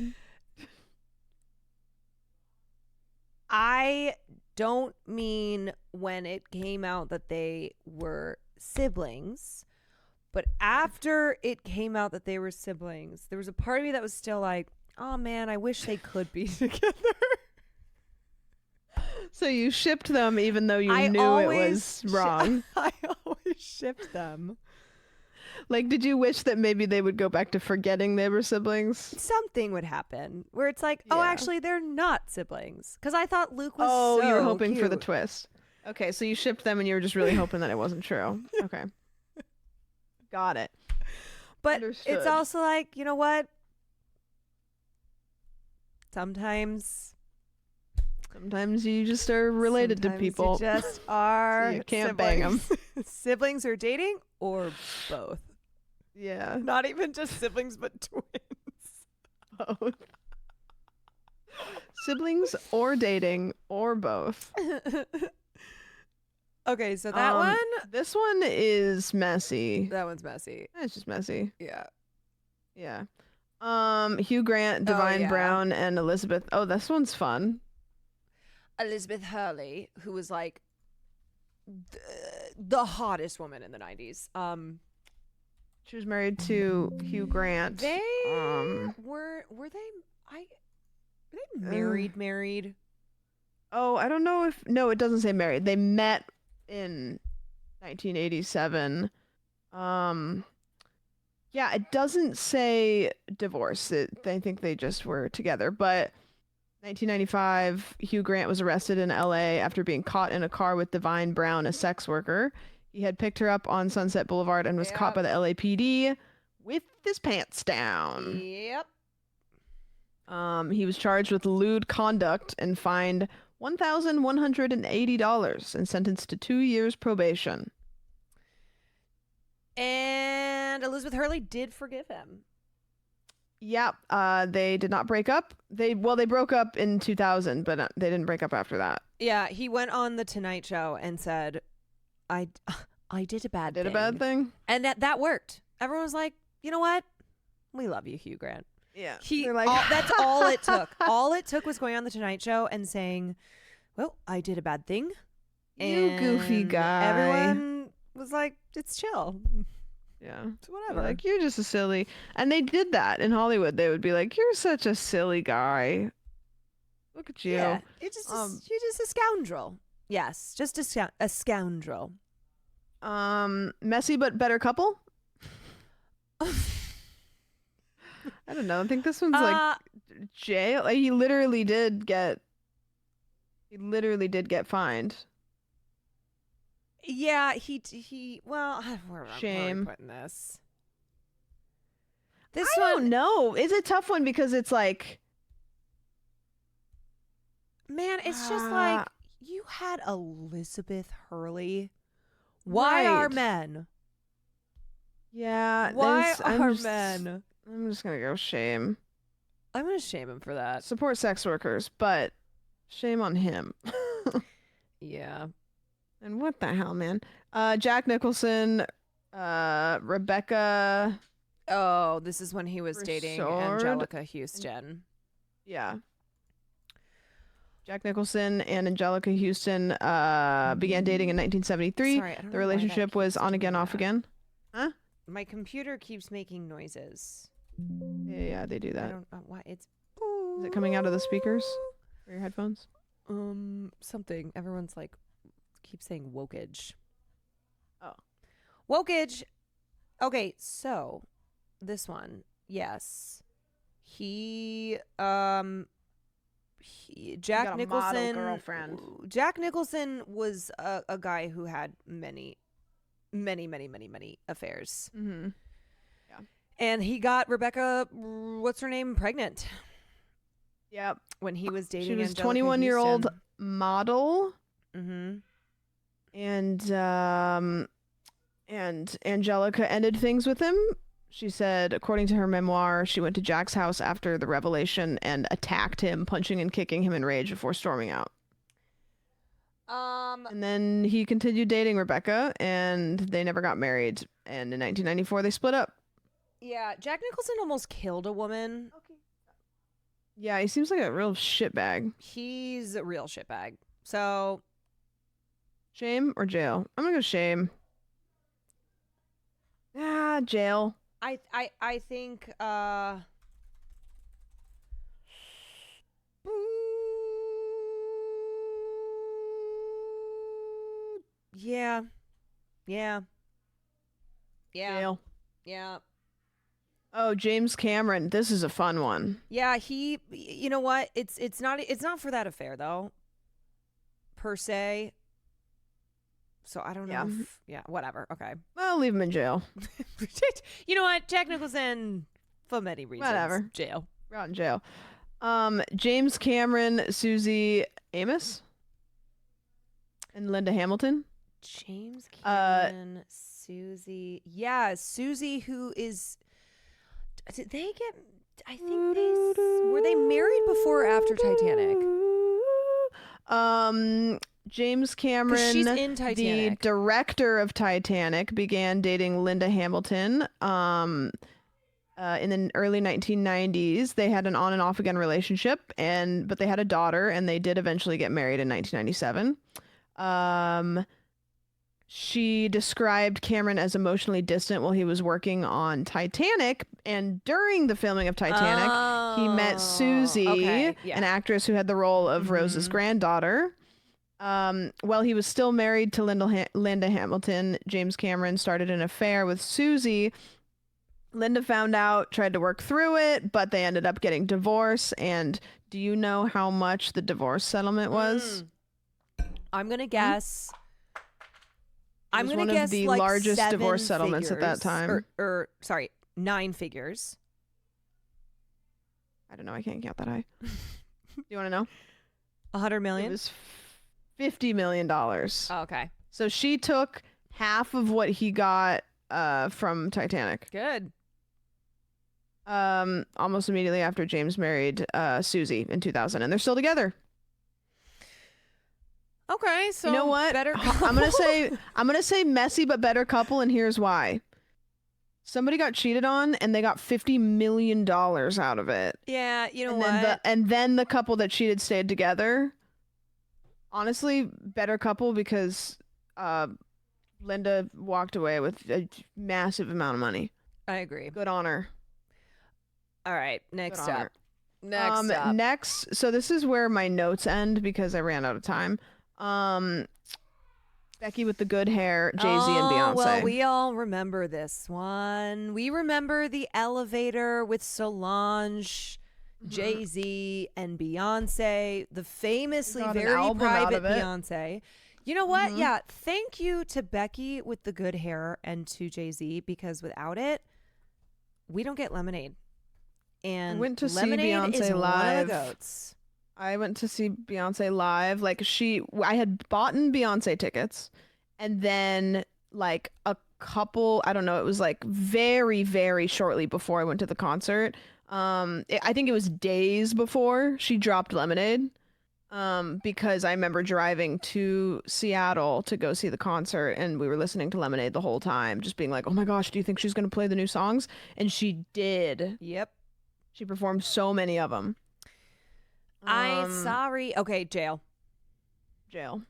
B: I don't mean when it came out that they were siblings, but after it came out that they were siblings, there was a part of me that was still like, oh man, I wish they could be together.
A: So you shipped them even though you knew it was wrong.
B: I always shipped them.
A: Like, did you wish that maybe they would go back to forgetting they were siblings?
B: Something would happen where it's like, oh,
A: Yeah.
B: actually, they're not siblings. Because I thought Luke was
A: Oh,
B: so
A: you were hoping for the
B: cute.
A: twist. Okay, so you shipped them and you were just really hoping that it wasn't true. Okay. Got it.
B: But
A: Understood.
B: it's also like, you know what? Sometimes
A: you just are related to
B: sometimes
A: people.
B: You just are.
A: So you can't bang them.
B: Siblings are dating or both.
A: Yeah.
B: Not even just siblings, but twins.
A: Both. Siblings or dating or both.
B: Okay, so that one.
A: This one is messy.
B: That one's messy.
A: It's just messy.
B: Yeah.
A: Yeah. Hugh Grant, Divine
B: yeah.
A: Brown, and Elizabeth. Oh, this one's fun.
B: Elizabeth Hurley, who was like the hottest woman in the 90s.
A: She was married to Hugh Grant.
B: They were they married?
A: Oh, I don't know if no, it doesn't say married. They met in 1987. Yeah, it doesn't say divorce. I think they just were together, but 1995, Hugh Grant was arrested in LA after being caught in a car with Divine Brown, a sex worker. He had picked her up on Sunset Boulevard and was caught by the LAPD with his pants down.
B: Yep.
A: He was charged with lewd conduct and fined $1,180 and sentenced to 2 years probation.
B: And Elizabeth Hurley did forgive him.
A: Yeah, they did not break up. They broke up in 2000, but they didn't break up after that.
B: Yeah, he went on the Tonight Show and said, I did a bad thing.
A: Did a bad thing?
B: And that worked. Everyone was like, you know what? We love you, Hugh Grant.
A: Yeah.
B: That's all it took. All it took was going on the Tonight Show and saying, well, I did a bad thing.
A: You goofy guy.
B: Everyone was like, it's chill.
A: Yeah.
B: It's whatever.
A: Like, you're just a silly. And they did that in Hollywood. They would be like, you're such a silly guy. Look at you.
B: Yeah. You're just a scoundrel. Yes, just a scoundrel.
A: Messy but better couple. I don't know. I think this one's like jail. Like, he literally did get fined.
B: Yeah, he. Well, where are we putting this?
A: I don't know. It's a tough one because it's like,
B: man, it's just like you had Elizabeth Hurley. Why are men?
A: Yeah.
B: Why are men?
A: I'm just gonna go shame.
B: I'm gonna shame him for that.
A: Support sex workers, but shame on him.
B: Yeah.
A: And what the hell, man? Jack Nicholson, Rebecca.
B: Oh, this is when he was dating Angelica Houston.
A: Yeah. Jack Nicholson and Angelica Houston began dating in 1973.
B: Sorry,
A: the relationship was on again, off again. Huh?
B: My computer keeps making noises.
A: Yeah, they do that.
B: I don't know why it's.
A: Is it coming out of the speakers or your headphones?
B: Something. Everyone's like, keeps saying wokage.
A: Oh,
B: wokage. Okay, so this one, yes, Jack Nicholson.
A: Girlfriend.
B: Jack Nicholson was a guy who had many affairs.
A: Mm-hmm. Yeah.
B: And he got Rebecca, what's her name, pregnant.
A: Yep.
B: When he was dating,
A: she was
B: Angelica
A: 21-year-old
B: Houston.
A: model.
B: Mm-hmm.
A: And Angelica ended things with him. She said, according to her memoir, she went to Jack's house after the revelation and attacked him, punching and kicking him in rage before storming out. And then he continued dating Rebecca, and they never got married. And in 1994, they split up.
B: Yeah, Jack Nicholson almost killed a woman.
A: Okay. Yeah, he seems like a real shitbag.
B: He's a real shitbag. So,
A: shame or jail? I'm gonna go shame. Jail.
B: I think yeah.
A: Jail.
B: Yeah.
A: Oh, James Cameron. This is a fun one.
B: Yeah, you know what? It's not for that affair though. Per se. So I don't know. Whatever. Okay.
A: Well, leave him in jail.
B: You know what? Jack Nicholson, for many reasons.
A: Whatever.
B: Jail.
A: Out in jail. James Cameron, Susie Amos, and Linda Hamilton.
B: James Cameron, Susie. Yeah, Susie, who is. Did they get? I think were they married before or after Titanic?
A: James Cameron,
B: she's in Titanic.
A: The director of Titanic, began dating Linda Hamilton in the early 1990s. They had an on and off again relationship, but they had a daughter, and they did eventually get married in 1997. She described Cameron as emotionally distant while he was working on Titanic, and during the filming of Titanic, he met Susie, an actress who had the role of Rose's granddaughter. While he was still married to Linda Hamilton, James Cameron started an affair with Susie. Linda found out, tried to work through it, but they ended up getting divorced. And do you know how much the divorce settlement was?
B: I'm gonna guess.
A: It was one of the largest divorce settlements at that time.
B: Or sorry, 9 figures.
A: I don't know. I can't count that high. Do you want to know?
B: 100 million?
A: It was $50 million.
B: Oh, okay.
A: So she took half of what he got from Titanic.
B: Good.
A: Almost immediately after James married Susie in 2000, and they're still together.
B: Okay, so
A: you know what?
B: Better
A: I'm gonna say messy but better couple, and here's why. Somebody got cheated on, and they got $50 million out of it.
B: Yeah, you know
A: what? And then the couple that cheated stayed together. Honestly, better couple because Linda walked away with a massive amount of money.
B: I agree.
A: Good on her.
B: All right, next up.
A: Next, so this is where my notes end because I ran out of time. Becky with the good hair, Jay-Z and Beyonce.
B: Well, we all remember this one. We remember the elevator with Solange, Jay-Z, and Beyonce, the famously very private Beyonce. You know what? Yeah, thank you to Becky with the good hair and to Jay-Z, because without it, we don't get Lemonade. And
A: I went to
B: Lemonade
A: see Beyonce
B: is
A: live.
B: one of the goats.
A: I went to see Beyonce live. Like I had bought Beyonce tickets, and then like a couple, I don't know, it was like very, very shortly before I went to the concert. I think it was days before she dropped Lemonade. Because I remember driving to Seattle to go see the concert, and we were listening to Lemonade the whole time, just being like, oh my gosh, do you think she's going to play the new songs? And she did.
B: Yep.
A: She performed so many of them.
B: I ain't sorry. Okay, jail.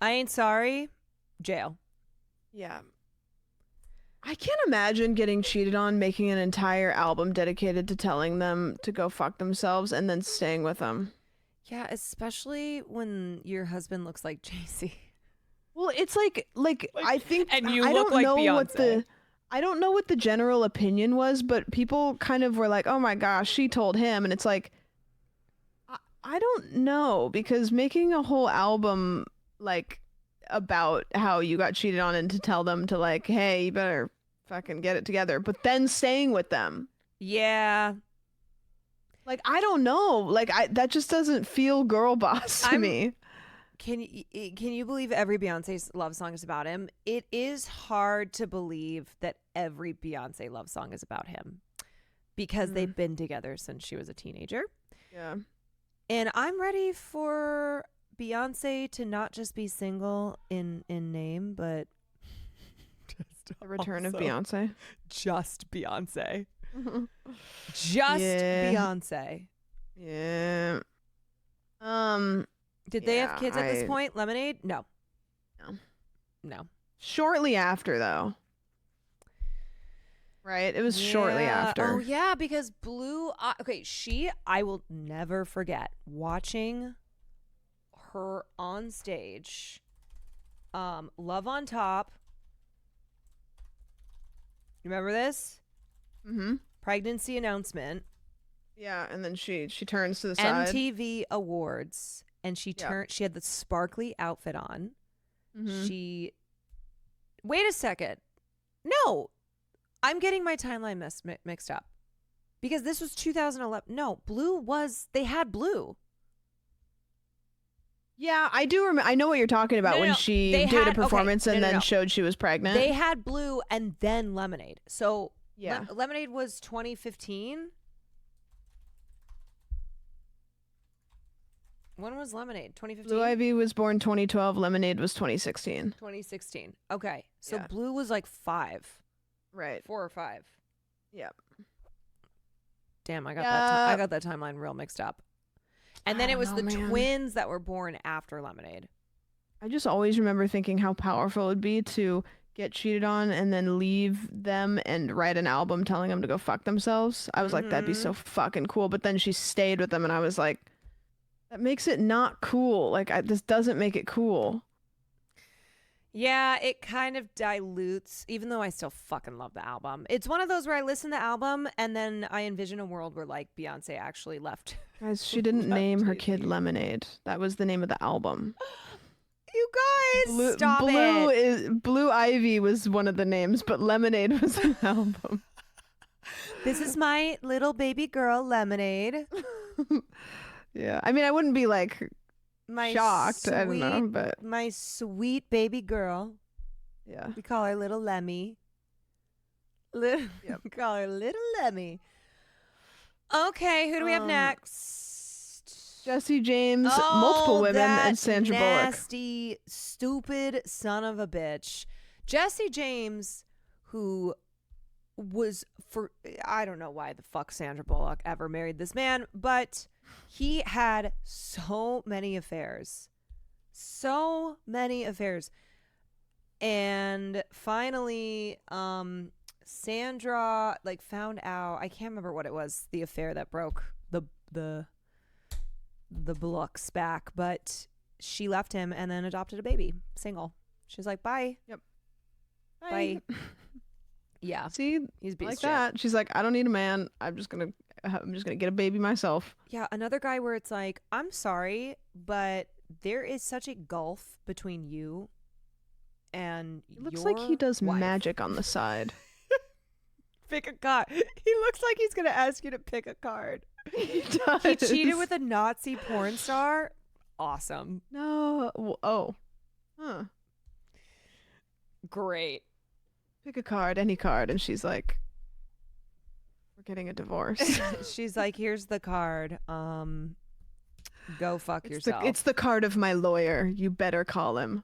B: I ain't sorry. Jail.
A: Yeah. I can't imagine getting cheated on, making an entire album dedicated to telling them to go fuck themselves and then staying with them.
B: Yeah, especially when your husband looks like Jay-Z.
A: Well, it's like I think,
B: and you
A: I
B: look
A: don't
B: like
A: know
B: Beyonce.
A: I don't know what the general opinion was, but people kind of were like, oh my gosh, she told him. And it's like, I don't know, because making a whole album like about how you got cheated on and to tell them to like, hey, you better fucking get it together, but then staying with them.
B: Yeah.
A: Like, I don't know. Like, that just doesn't feel girl boss to me.
B: Can you believe every Beyonce love song is about him? It is hard to believe that every Beyonce love song is about him, because they've been together since she was a teenager.
A: Yeah.
B: And I'm ready for Beyonce to not just be single in name, but
A: the return of Beyonce.
B: Just Beyonce. Just Beyonce.
A: Yeah.
B: Did they have kids at this point? Lemonade? No.
A: Shortly after, though. Right? It was shortly after.
B: Oh, yeah, because Blue... I will never forget watching her on stage. Love on Top. Remember this?
A: Mm-hmm.
B: Pregnancy announcement.
A: Yeah, and then she turns to the side.
B: MTV Awards. And she had the sparkly outfit on. Mm-hmm. Wait a second. No. I'm getting my timeline mixed up. Because this was 2011. No, they had Blue. Yeah,
A: I do remember. I know what you're talking about when she did a performance and then showed she was pregnant.
B: They had Blue and then Lemonade. So Lemonade was 2015. When was Lemonade? 2015?
A: Blue Ivy was born 2012. Lemonade was 2016.
B: 2016. Okay. So Blue was like 5.
A: Right.
B: 4 or 5.
A: Yep.
B: Damn, I got that timeline real mixed up. And then it was the twins that were born after Lemonade.
A: I just always remember thinking how powerful it would be to get cheated on and then leave them and write an album telling them to go fuck themselves. I was like, that'd be so fucking cool. But then she stayed with them and I was like, that makes it not cool. Like, this doesn't make it cool.
B: Yeah, it kind of dilutes, even though I still fucking love the album. It's one of those where I listen to the album and then I envision a world where, like, Beyonce actually left.
A: Guys, she didn't name her kid Lemonade. That was the name of the album.
B: You guys, stop it.
A: Blue Ivy was one of the names, but Lemonade was an album.
B: This is my little baby girl, Lemonade.
A: Yeah, I mean, I wouldn't be like shocked. I don't know, but
B: my sweet baby girl.
A: Yeah,
B: we call her Little Lemmy. We call her Little Lemmy. Okay, who do we have next?
A: Jesse James, multiple women, and Sandra Bullock.
B: Nasty, stupid son of a bitch. Jesse James, who was I don't know why the fuck Sandra Bullock ever married this man, but he had so many affairs. And finally, Sandra found out, I can't remember what it was, the affair that broke the Bullocks back, but she left him and then adopted a baby, single. She's like, bye.
A: Yep.
B: Bye. Yeah.
A: See,
B: he's a piece
A: like
B: of shit.
A: that. She's like, I don't need a man. I'm just gonna get a baby myself.
B: Yeah, another guy where it's like, I'm sorry, but there is such a gulf between you and
A: It looks like he does
B: wife.
A: magic on the side.
B: Pick a card. He looks like he's gonna ask you to pick a card.
A: He does.
B: He cheated with a Nazi porn star. Awesome.
A: No. Oh. Huh.
B: Great.
A: Pick a card, any card, and she's like, "We're getting a divorce."
B: She's like, here's the card. Go fuck yourself.
A: It's the card of my lawyer. You better call him.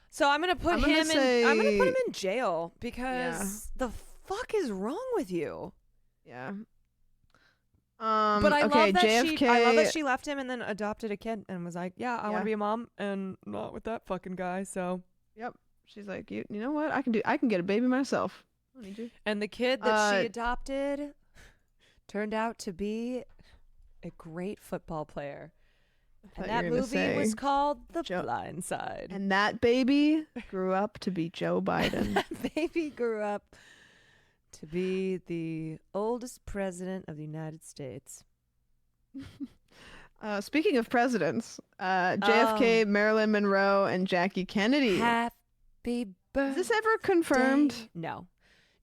B: So I'm gonna put him in jail because the fuck is wrong with you?
A: Yeah.
B: But I
A: okay,
B: love that
A: JFK.
B: I love that she left him and then adopted a kid and was like, yeah, I want to be a mom and not with that fucking guy. So.
A: Yep. She's like, you know what? I can get a baby myself. I don't need you.
B: And the kid that she adopted turned out to be a great football player. And that movie was called The Blind Side.
A: And that baby grew up to be Joe Biden.
B: That baby grew up to be the oldest president of the United States.
A: Speaking of presidents, JFK, Marilyn Monroe, and Jackie Kennedy.
B: Happy birthday.
A: Is this ever confirmed?
B: No.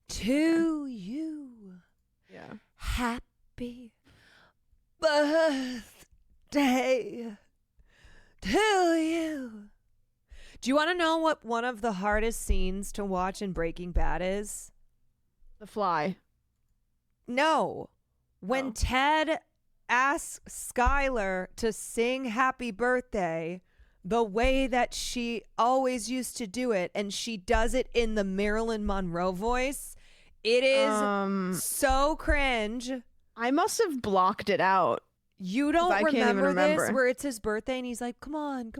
B: To you.
A: Yeah.
B: Happy birthday to you. Do you want to know what one of the hardest scenes to watch in Breaking Bad is?
A: The Fly.
B: No. When Ted asks Skylar to sing Happy Birthday the way that she always used to do it, and she does it in the Marilyn Monroe voice. It is so cringe.
A: I must have blocked it out.
B: You don't remember this, where it's his birthday and he's like, come on.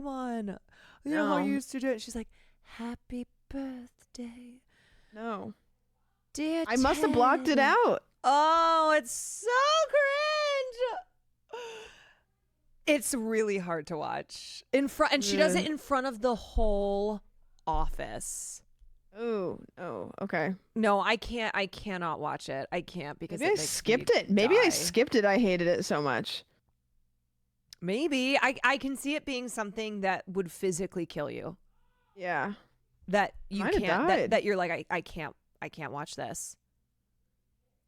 B: You know how I used to do it. She's like, happy birthday.
A: No.
B: Dear
A: I must have blocked it out.
B: Oh, it's so cringe. It's really hard to watch. And she does it in front of the whole office.
A: Oh, okay.
B: No, I cannot watch it. I can't because
A: maybe I skipped it. Maybe I skipped it. I hated it so much.
B: Maybe I can see it being something that would physically kill you.
A: Yeah.
B: That you can't. That you're like, I can't watch this.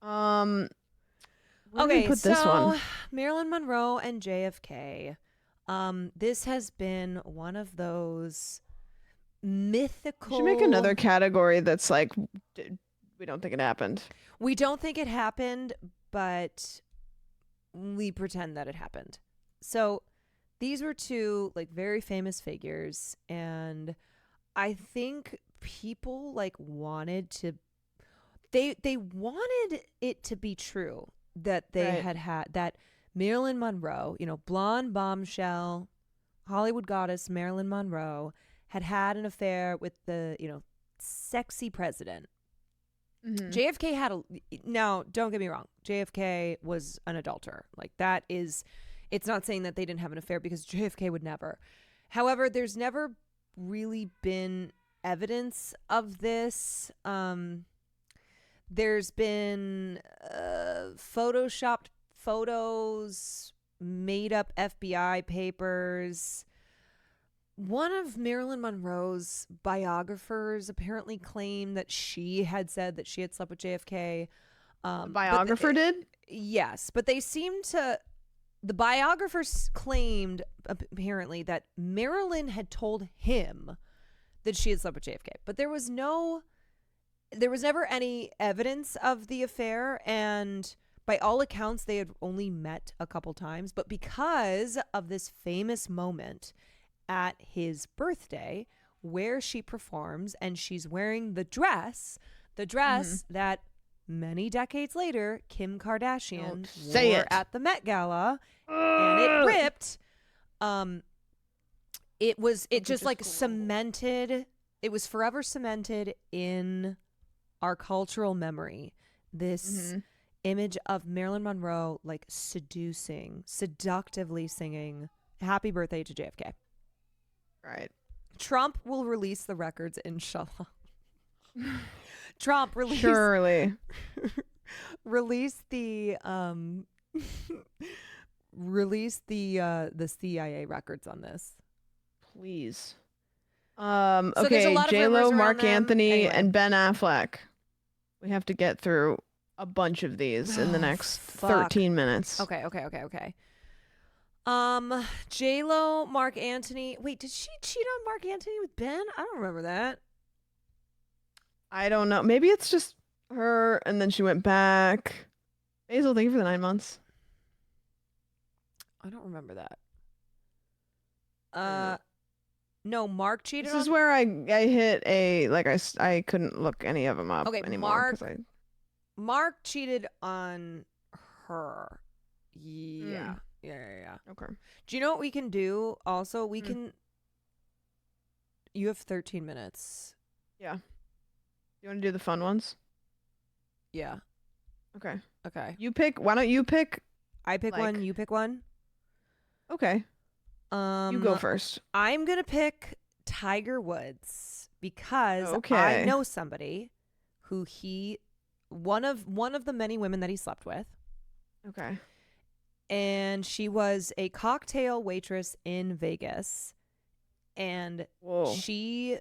A: Where
B: okay,
A: did we put this one?
B: Marilyn Monroe and JFK. This has been one of those mythical.
A: We should make another category that's like, we don't think it happened.
B: We don't think it happened, but we pretend that it happened. So these were two like very famous figures, and I think people like wanted to. They wanted it to be true that they had that Marilyn Monroe, blonde bombshell, Hollywood goddess Marilyn Monroe had an affair with the, sexy president. Mm-hmm. JFK had now, don't get me wrong, JFK was an adulterer. Like that is, it's not saying that they didn't have an affair because JFK would never. However, there's never really been evidence of this. There's been photoshopped photos, made up FBI papers. One of Marilyn Monroe's biographers apparently claimed that she had said that she had slept with JFK.
A: The biographer did?
B: Yes, but they seemed to... The biographers claimed, apparently, that Marilyn had told him that she had slept with JFK. But there was never any evidence of the affair, and by all accounts, they had only met a couple times. But because of this famous moment at his birthday where she performs and she's wearing the dress that many decades later Kim Kardashian wore at the Met Gala, and it ripped. It just like cemented. It was forever cemented in our cultural memory. This image of Marilyn Monroe like seductively singing "Happy Birthday" to JFK.
A: Right.
B: Trump will release the records, inshallah. Trump release
A: Surely.
B: release the the CIA records on this.
A: Please.
B: So there's a
A: Okay,
B: lot of rumors
A: JLo,
B: around
A: Marc
B: them.
A: Anthony,
B: Anyway.
A: and Ben Affleck. We have to get through a bunch of these in the next 13 minutes.
B: Okay. JLo, Marc Anthony. Wait, did she cheat on Marc Anthony with Ben? I don't remember that.
A: I don't know. Maybe it's just her and then she went back. Basil, thank you for the 9 months.
B: I don't remember that. No, Mark cheated on.
A: This is where I hit a, like, I couldn't look any of them up anymore.
B: Mark cheated on her. Yeah. Yeah.
A: Okay.
B: Do you know what we can do? Also, we can. You have 13 minutes.
A: Yeah. You want to do the fun ones?
B: Yeah.
A: Okay.
B: You
A: pick. Why don't you pick?
B: I pick one. You pick one.
A: Okay. You go first.
B: I'm gonna pick Tiger Woods because
A: Okay.
B: I know somebody who one of the many women that he slept with.
A: Okay.
B: And she was a cocktail waitress in Vegas, and
A: Whoa.
B: she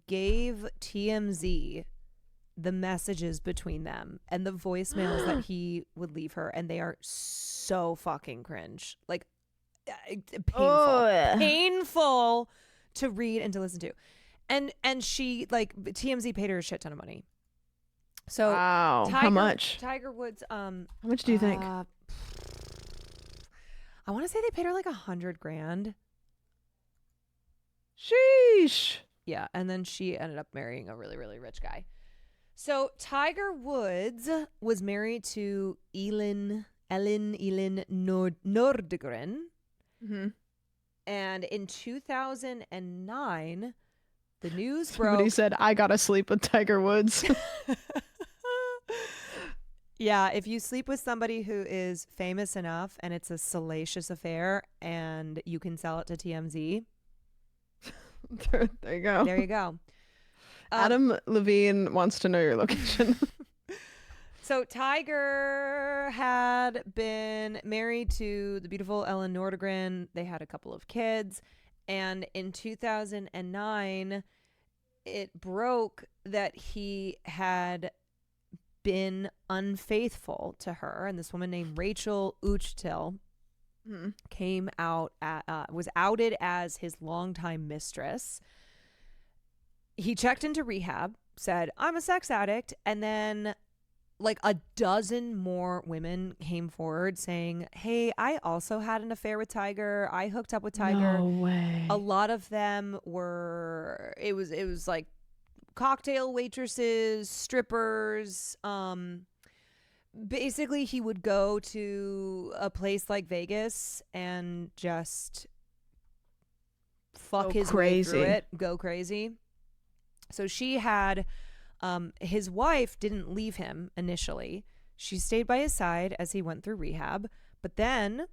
B: gave TMZ the messages between them and the voicemails that he would leave her, and they are so fucking cringe, like painful to read and to listen to, and she, like, TMZ paid her a shit ton of money. So
A: wow. How much?
B: Tiger Woods. How
A: much do you think?
B: I want to say they paid her like $100,000.
A: Sheesh.
B: Yeah, and then she ended up marrying a really, really rich guy. So Tiger Woods was married to Ellen Nordegren.
A: Mm-hmm.
B: And in 2009, the news
A: Somebody
B: broke.
A: said, I gotta sleep with Tiger Woods.
B: Yeah, if you sleep with somebody who is famous enough and it's a salacious affair and you can sell it to TMZ.
A: There you go.
B: There you go.
A: Adam Levine wants to know your location.
B: So Tiger had been married to the beautiful Ellen Nordegren. They had a couple of kids. And in 2009, it broke that he had been unfaithful to her. And this woman named Rachel Uchtil came out, was outed as his longtime mistress. He checked into rehab, said, I'm a sex addict. And then like a dozen more women came forward saying, hey, I also had an affair with Tiger. I hooked up with Tiger.
A: No way.
B: A lot of them were, it was like cocktail waitresses, strippers. Basically, he would go to a place like Vegas and just fuck his way through it, go crazy. So she had, his wife didn't leave him initially. She stayed by his side as he went through rehab. But then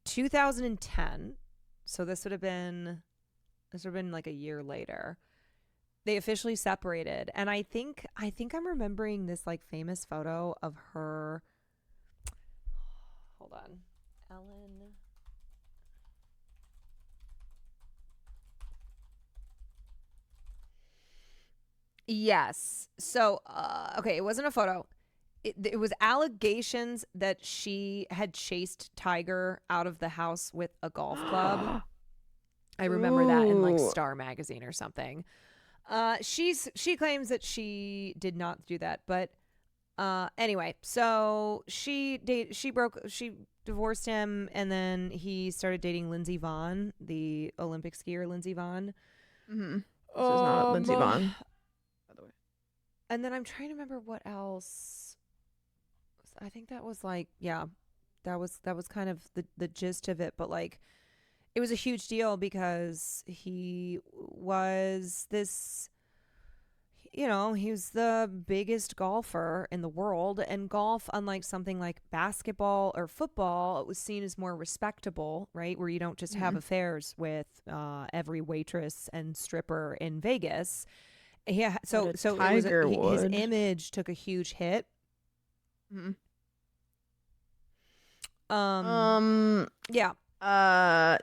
B: 2010, so this would have been like a year later, they officially separated. And I think I'm remembering this like famous photo of her. Hold on. Ellen. Yes. So, okay, it wasn't a photo. It was allegations that she had chased Tiger out of the house with a golf club. I remember that in like Star magazine or something. She claims that she did not do that, but anyway, so she divorced him, and then he started dating Lindsey Vonn, the Olympic skier Lindsey Vonn.
A: Mm-hmm. This is not Lindsey Vonn, by the way.
B: And then I'm trying to remember what else. I think that was like, yeah, that was kind of the gist of it, but like, it was a huge deal because he he was the biggest golfer in the world, and golf, unlike something like basketball or football, it was seen as more respectable, right? Where you don't just have affairs with every waitress and stripper in Vegas. Yeah, so his image took a huge hit.
A: Mm-hmm.
B: Yeah.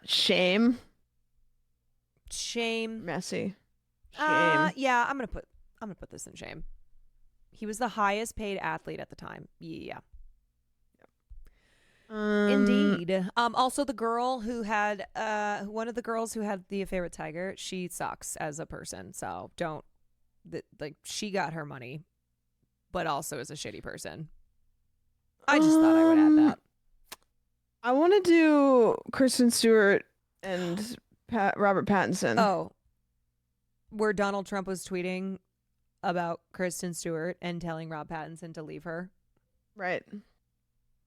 A: Shame.
B: Messy.
A: Shame.
B: Yeah, I'm gonna put this in shame. He was the highest paid athlete at the time. Yeah. Indeed. Also, the girl who had one of the girls who had the affair with Tiger, she sucks as a person. So don't she got her money, but also is a shitty person. I just thought I would add that.
A: I want to do Kristen Stewart and Robert Pattinson.
B: Oh, where Donald Trump was tweeting about Kristen Stewart and telling Rob Pattinson to leave her.
A: Right.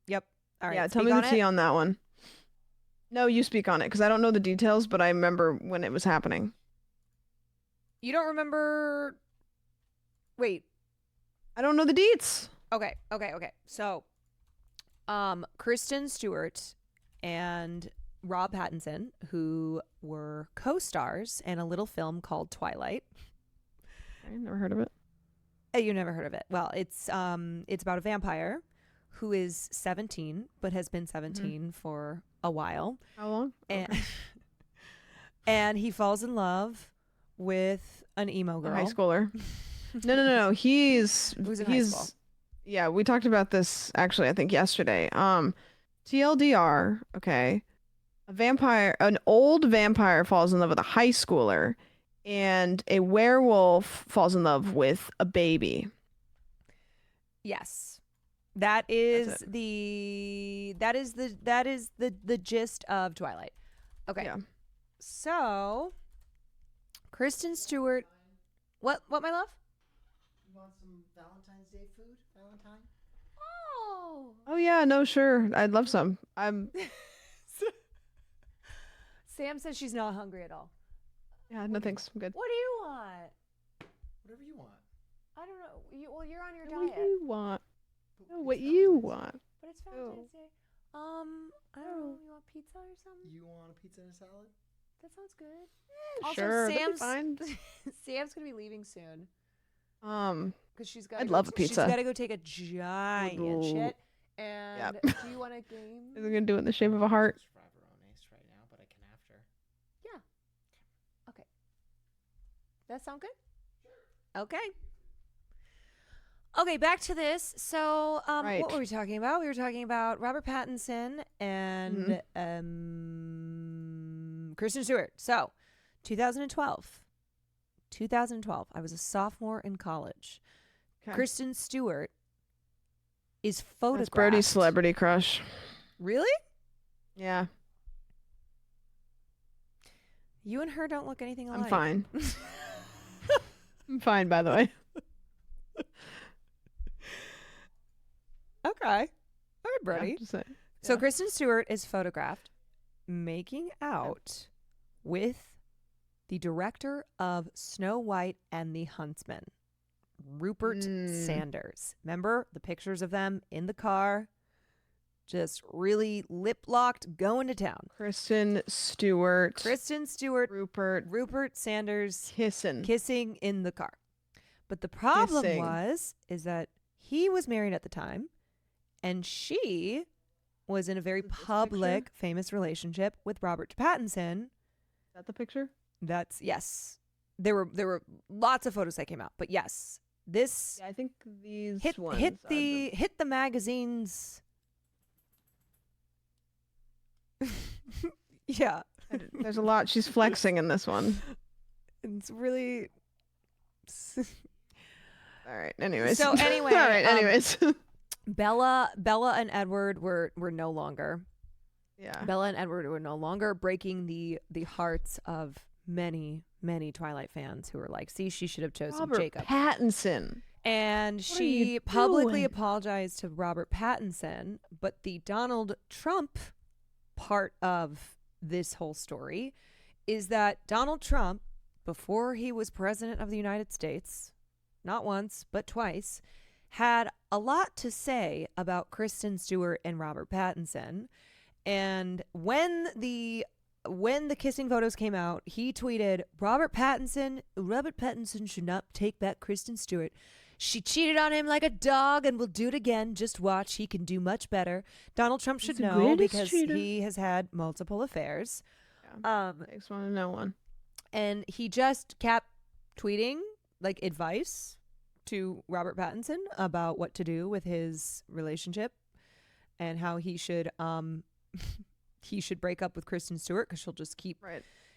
B: Yep. All right.
A: Yeah, tell me the tea on that one. No, you speak on it, because I don't know the details, but I remember when it was happening.
B: You don't remember... Wait.
A: I don't know the deets.
B: Okay. So, Kristen Stewart and Rob Pattinson, who were co-stars in a little film called Twilight.
A: I never heard of it.
B: You never heard of it? Well, it's about a vampire who is 17, but has been 17 for a while.
A: How long?
B: And and he falls in love with an emo girl,
A: a high schooler. No. He's
B: high school.
A: Yeah, we talked about this actually, I think yesterday. TLDR. Okay, an old vampire falls in love with a high schooler, and a werewolf falls in love with a baby.
B: Yes. That is the gist of Twilight. Okay. Yeah. So, Kristen Stewart. What, my love?
C: You want some Valentine's Day food? Valentine?
A: Oh yeah, no, sure. I'd love some.
B: Sam says she's not hungry at all.
A: Yeah, no thanks. I'm good.
B: What do you want?
C: Whatever you want.
B: I don't know. You're on your diet.
A: What do you want? No, what you want?
B: But it's Valentine's Day. I don't know. You want pizza or something?
C: You want a pizza and a salad?
B: That sounds good.
A: Also, sure, Sam's
B: fine. Sam's gonna be leaving soon. Because she's got.
A: I'd love a pizza.
B: She's got to go take a giant shit. And do you want a game?
A: Is it gonna do it in the shape of a heart?
C: Right now, but I can after.
B: Yeah. Okay. That sound good? Sure. Okay. Okay, back to this. So,
A: right.
B: What were we talking about? We were talking about Robert Pattinson and Kristen Stewart. So, 2012. I was a sophomore in college. Okay. Kristen Stewart is photographed.
A: That's Brody's celebrity crush.
B: Really?
A: Yeah.
B: You and her don't look anything alike.
A: I'm fine. I'm fine, by the way.
B: Okay. All right, Brody.
A: Yeah,
B: So Kristen Stewart is photographed making out with the director of Snow White and the Huntsman, Rupert Sanders. Remember the pictures of them in the car, just really lip-locked, going to town.
A: Kristen Stewart.
B: Rupert Sanders
A: kissing
B: in the car. But the problem is that he was married at the time, and she was in a very public, famous relationship with Robert Pattinson.
A: Is that the picture?
B: That's yes. There were lots of photos that came out, but yes, this.
A: Yeah, I think these
B: hit the magazines. Yeah,
A: there's a lot. She's flexing in this one.
B: It's really.
A: All right. Anyways.
B: So anyway.
A: All right. Anyways.
B: Bella and Edward were no longer.
A: Yeah.
B: Bella and Edward were no longer, breaking the hearts of many Twilight fans who were like, "See, she should have chosen
A: Robert
B: Jacob
A: Pattinson."
B: And she publicly apologized to Robert Pattinson, but the Donald Trump part of this whole story is that Donald Trump, before he was president of the United States, not once, but twice, had a lot to say about Kristen Stewart and Robert Pattinson. And when the kissing photos came out, he tweeted, Robert Pattinson should not take back Kristen Stewart. She cheated on him like a dog and will do it again. Just watch. He can do much better. Donald Trump should know because he has had multiple affairs.
A: Yeah. Takes one to know one.
B: And he just kept tweeting like advice to Robert Pattinson about what to do with his relationship and how he should break up with Kristen Stewart because she'll just keep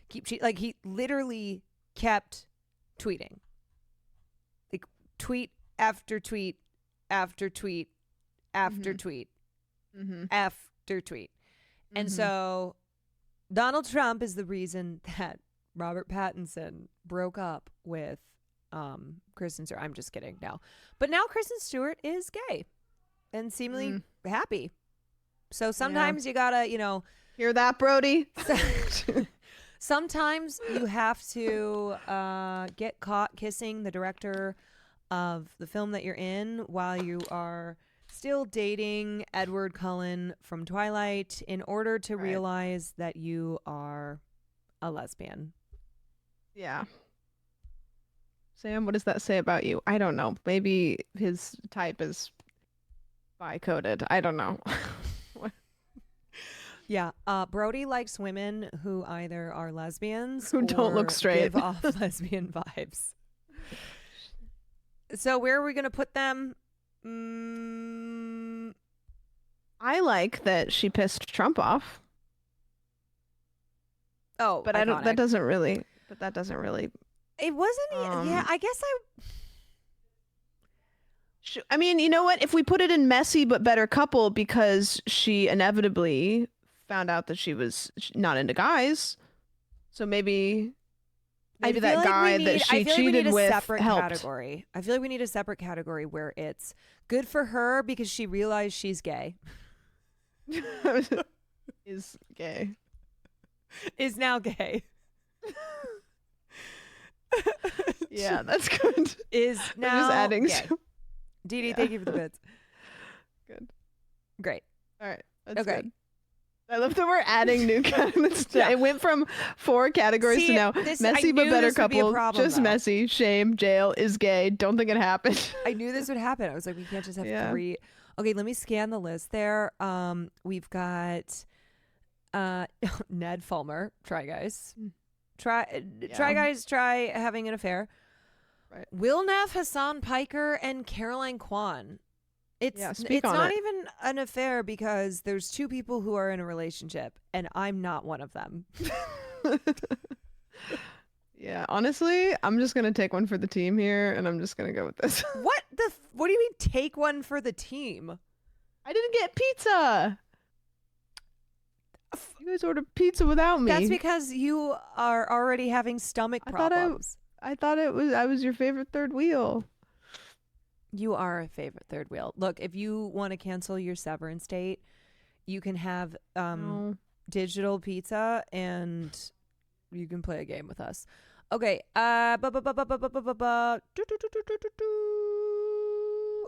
B: cheating. Like he literally kept tweeting. Like tweet after tweet after tweet after tweet after tweet. And so Donald Trump is the reason that Robert Pattinson broke up with Kristen Stewart. I'm just kidding. No. But now Kristen Stewart is gay and seemingly happy. So sometimes you gotta,
A: hear that, Brody?
B: Sometimes you have to get caught kissing the director of the film that you're in while you are still dating Edward Cullen from Twilight in order to realize that you are a lesbian.
A: Yeah. Sam, what does that say about you? I don't know. Maybe his type is bi-coded. I don't know.
B: Yeah. Brody likes women who either are lesbians
A: who don't look straight,
B: give off lesbian vibes. So where are we going to put them?
A: I like that she pissed Trump off.
B: Oh,
A: but
B: iconic.
A: That doesn't really.
B: It wasn't. Yeah, I guess
A: I mean, you know what? If we put it in messy but better couple, because she inevitably found out that she was not into guys, so maybe that guy that she cheated with helped.
B: Category. I feel like we need a separate category where it's good for her because she realized she's gay.
A: Is gay.
B: Is now gay.
A: Yeah, that's good.
B: Is now
A: just adding
B: gay. Dee Dee, thank you for the bits.
A: Good.
B: Great.
A: All right. That's good. I love that we're adding new categories. It went from 4 categories to now messy but better couple, just though. Messy, shame, jail, is gay. Don't think it happened.
B: I knew this would happen. I was like, we can't just have 3. Okay, let me scan the list there. We've got Ned Fulmer. Try guys. Try guys, try having an affair.
A: Right.
B: Will Neff, Hassan Piker, and Caroline Kwan. It's not even an affair because there's 2 people who are in a relationship and I'm not one of them.
A: Yeah, honestly, I'm just going to take one for the team here and I'm just going to go with this.
B: What do you mean take one for the team?
A: I didn't get pizza. You guys ordered pizza without me.
B: That's because you are already having stomach problems.
A: I thought I was your favorite third wheel.
B: You are a favorite third wheel. Look, if you want to cancel your severance date, you can have digital pizza and you can play a game with us. Okay.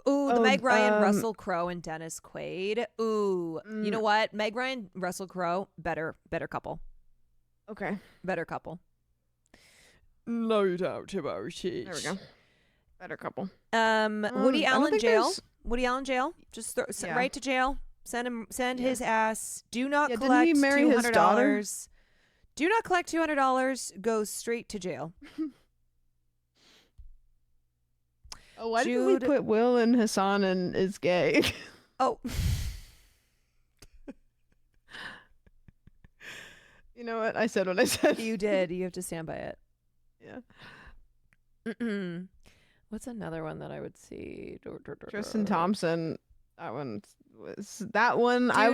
B: Ooh, the Meg Ryan, Russell Crowe, and Dennis Quaid. Ooh, you know what? Meg Ryan, Russell Crowe, better couple.
A: Okay.
B: Better couple. No doubt about it.
A: There we go. Better couple.
B: Woody Allen jail. Woody Allen jail. Just right to jail. Send his ass. Do not collect
A: didn't he marry his daughter?
B: $200. Do not collect $200. Go straight to jail.
A: Oh, why did we put Will and Hassan and is gay?
B: Oh.
A: You know what? I said what I said.
B: You did. You have to stand by it.
A: Yeah.
B: What's another one that I would see?
A: Tristan Thompson. That one. Dude, I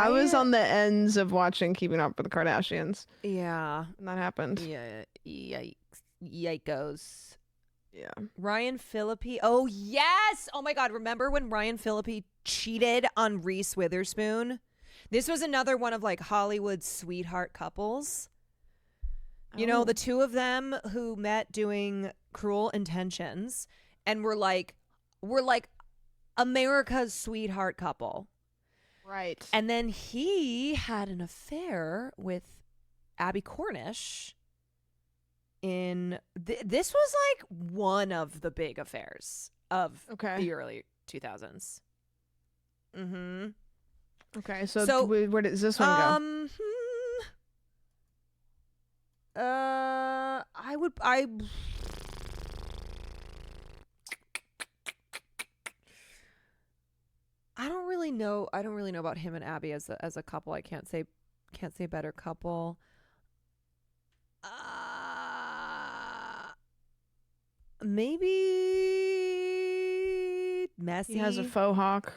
A: was on the ends of watching Keeping Up with the Kardashians.
B: Yeah.
A: And that happened.
B: Yeah. Yikes.
A: Yeah.
B: Ryan Phillippe. Oh, yes. Oh, my God. Remember when Ryan Phillippe cheated on Reese Witherspoon? This was another one of like Hollywood's sweetheart couples. You know, the 2 of them who met doing Cruel Intentions. and we're like America's sweetheart couple.
A: Right.
B: And then he had an affair with Abby Cornish in this was like one of the big affairs of the early 2000s. Mm-hmm.
A: Okay, so where does this one go?
B: I don't really know about him and Abby as a couple. I can't say better couple. Maybe Messy.
A: He has a faux hawk.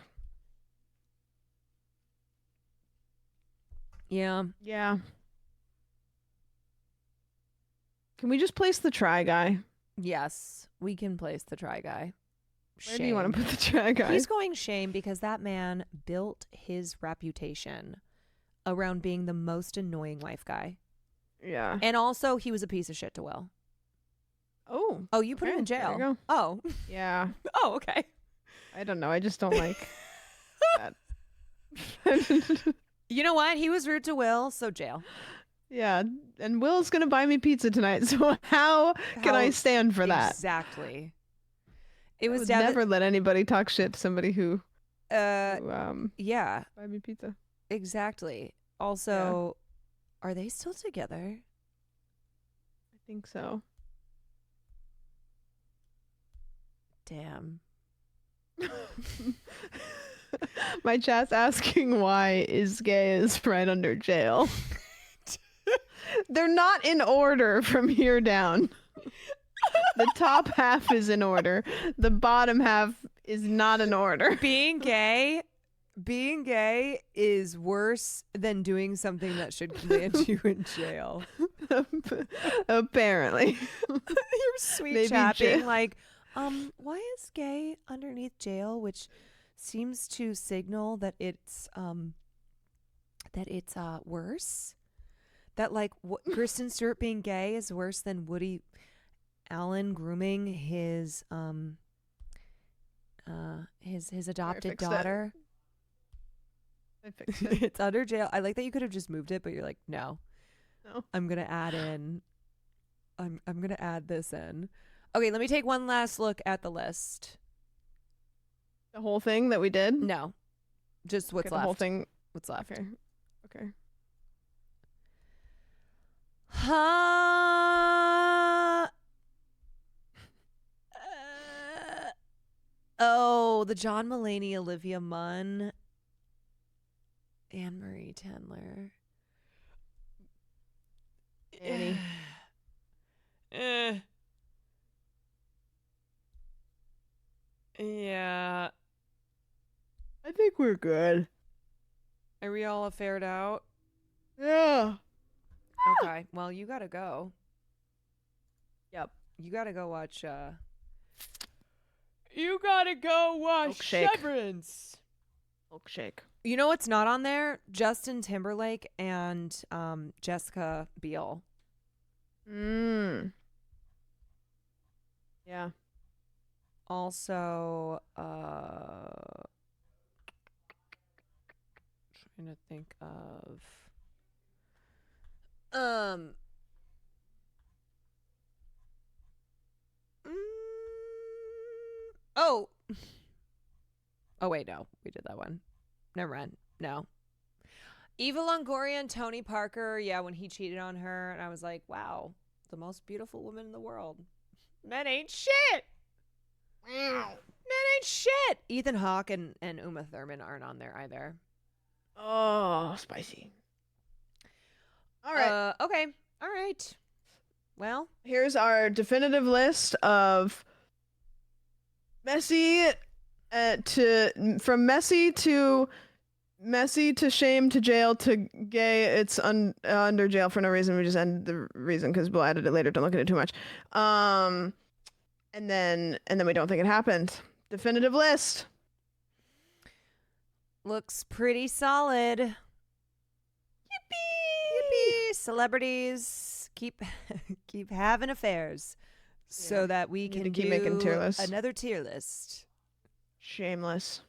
B: Yeah.
A: Yeah. Can we just place the try guy?
B: Yes, we can place the try guy.
A: Where do you want to put the try guy?
B: He's going shame because that man built his reputation around being the most annoying wife guy.
A: Yeah.
B: And also, he was a piece of shit to Will.
A: Oh,
B: you put him in jail.
A: There you go.
B: Oh.
A: Yeah.
B: Oh, okay.
A: I don't know. I just don't like that.
B: You know what? He was rude to Will, so jail.
A: Yeah, and Will's gonna buy me pizza tonight, so how can I stand for that?
B: Exactly. It was
A: never let anybody talk shit to somebody who
B: yeah,
A: buy me pizza.
B: Exactly. Also, are they still together?
A: I think so.
B: Damn.
A: My chat's asking why is gay is right under jail. They're not in order from here down. The top half is in order. The bottom half is not in order.
B: Being gay is worse than doing something that should land you in jail.
A: Apparently.
B: Your sweet chat being like, why is gay underneath jail, which seems to signal that it's worse. That like Kristen Stewart being gay is worse than Woody Allen grooming his adopted daughter.
A: I fixed it.
B: It's under jail. I like that you could have just moved it, but you're like, no. I'm gonna add this in. Okay, let me take one last look at the list.
A: The whole thing that we did?
B: No, just what's left.
A: The whole thing.
B: What's left?
A: Okay.
B: The John Mulaney, Olivia Munn, Anne Marie Tendler.
A: Annie.
B: Yeah.
A: I think we're good.
B: Are we all fared out?
A: Yeah.
B: Okay. Well, you gotta go.
A: Yep.
B: You gotta go watch. You gotta go watch Severance.
A: Milkshake.
B: You know what's not on there? Justin Timberlake and Jessica Biel.
A: Yeah.
B: Also, trying to think of oh wait, no, we did that one. Never mind. No. Eva Longoria and Tony Parker, yeah, when he cheated on her, and I was like, wow, the most beautiful woman in the world. Men ain't shit. Men ain't shit. Ethan Hawke and Uma Thurman aren't on there either.
A: Oh, spicy. All right.
B: Okay. All right. Well,
A: here's our definitive list of messy from messy to shame to jail to gay. It's under jail for no reason. We just end the reason because we'll edit it later. Don't look at it too much. And then we don't think it happened. Definitive list.
B: Looks pretty solid. Yippee! Yippee! Celebrities keep having affairs. so that we
A: need
B: can
A: to keep making
B: do
A: tier lists.
B: another tier list.
A: Shameless.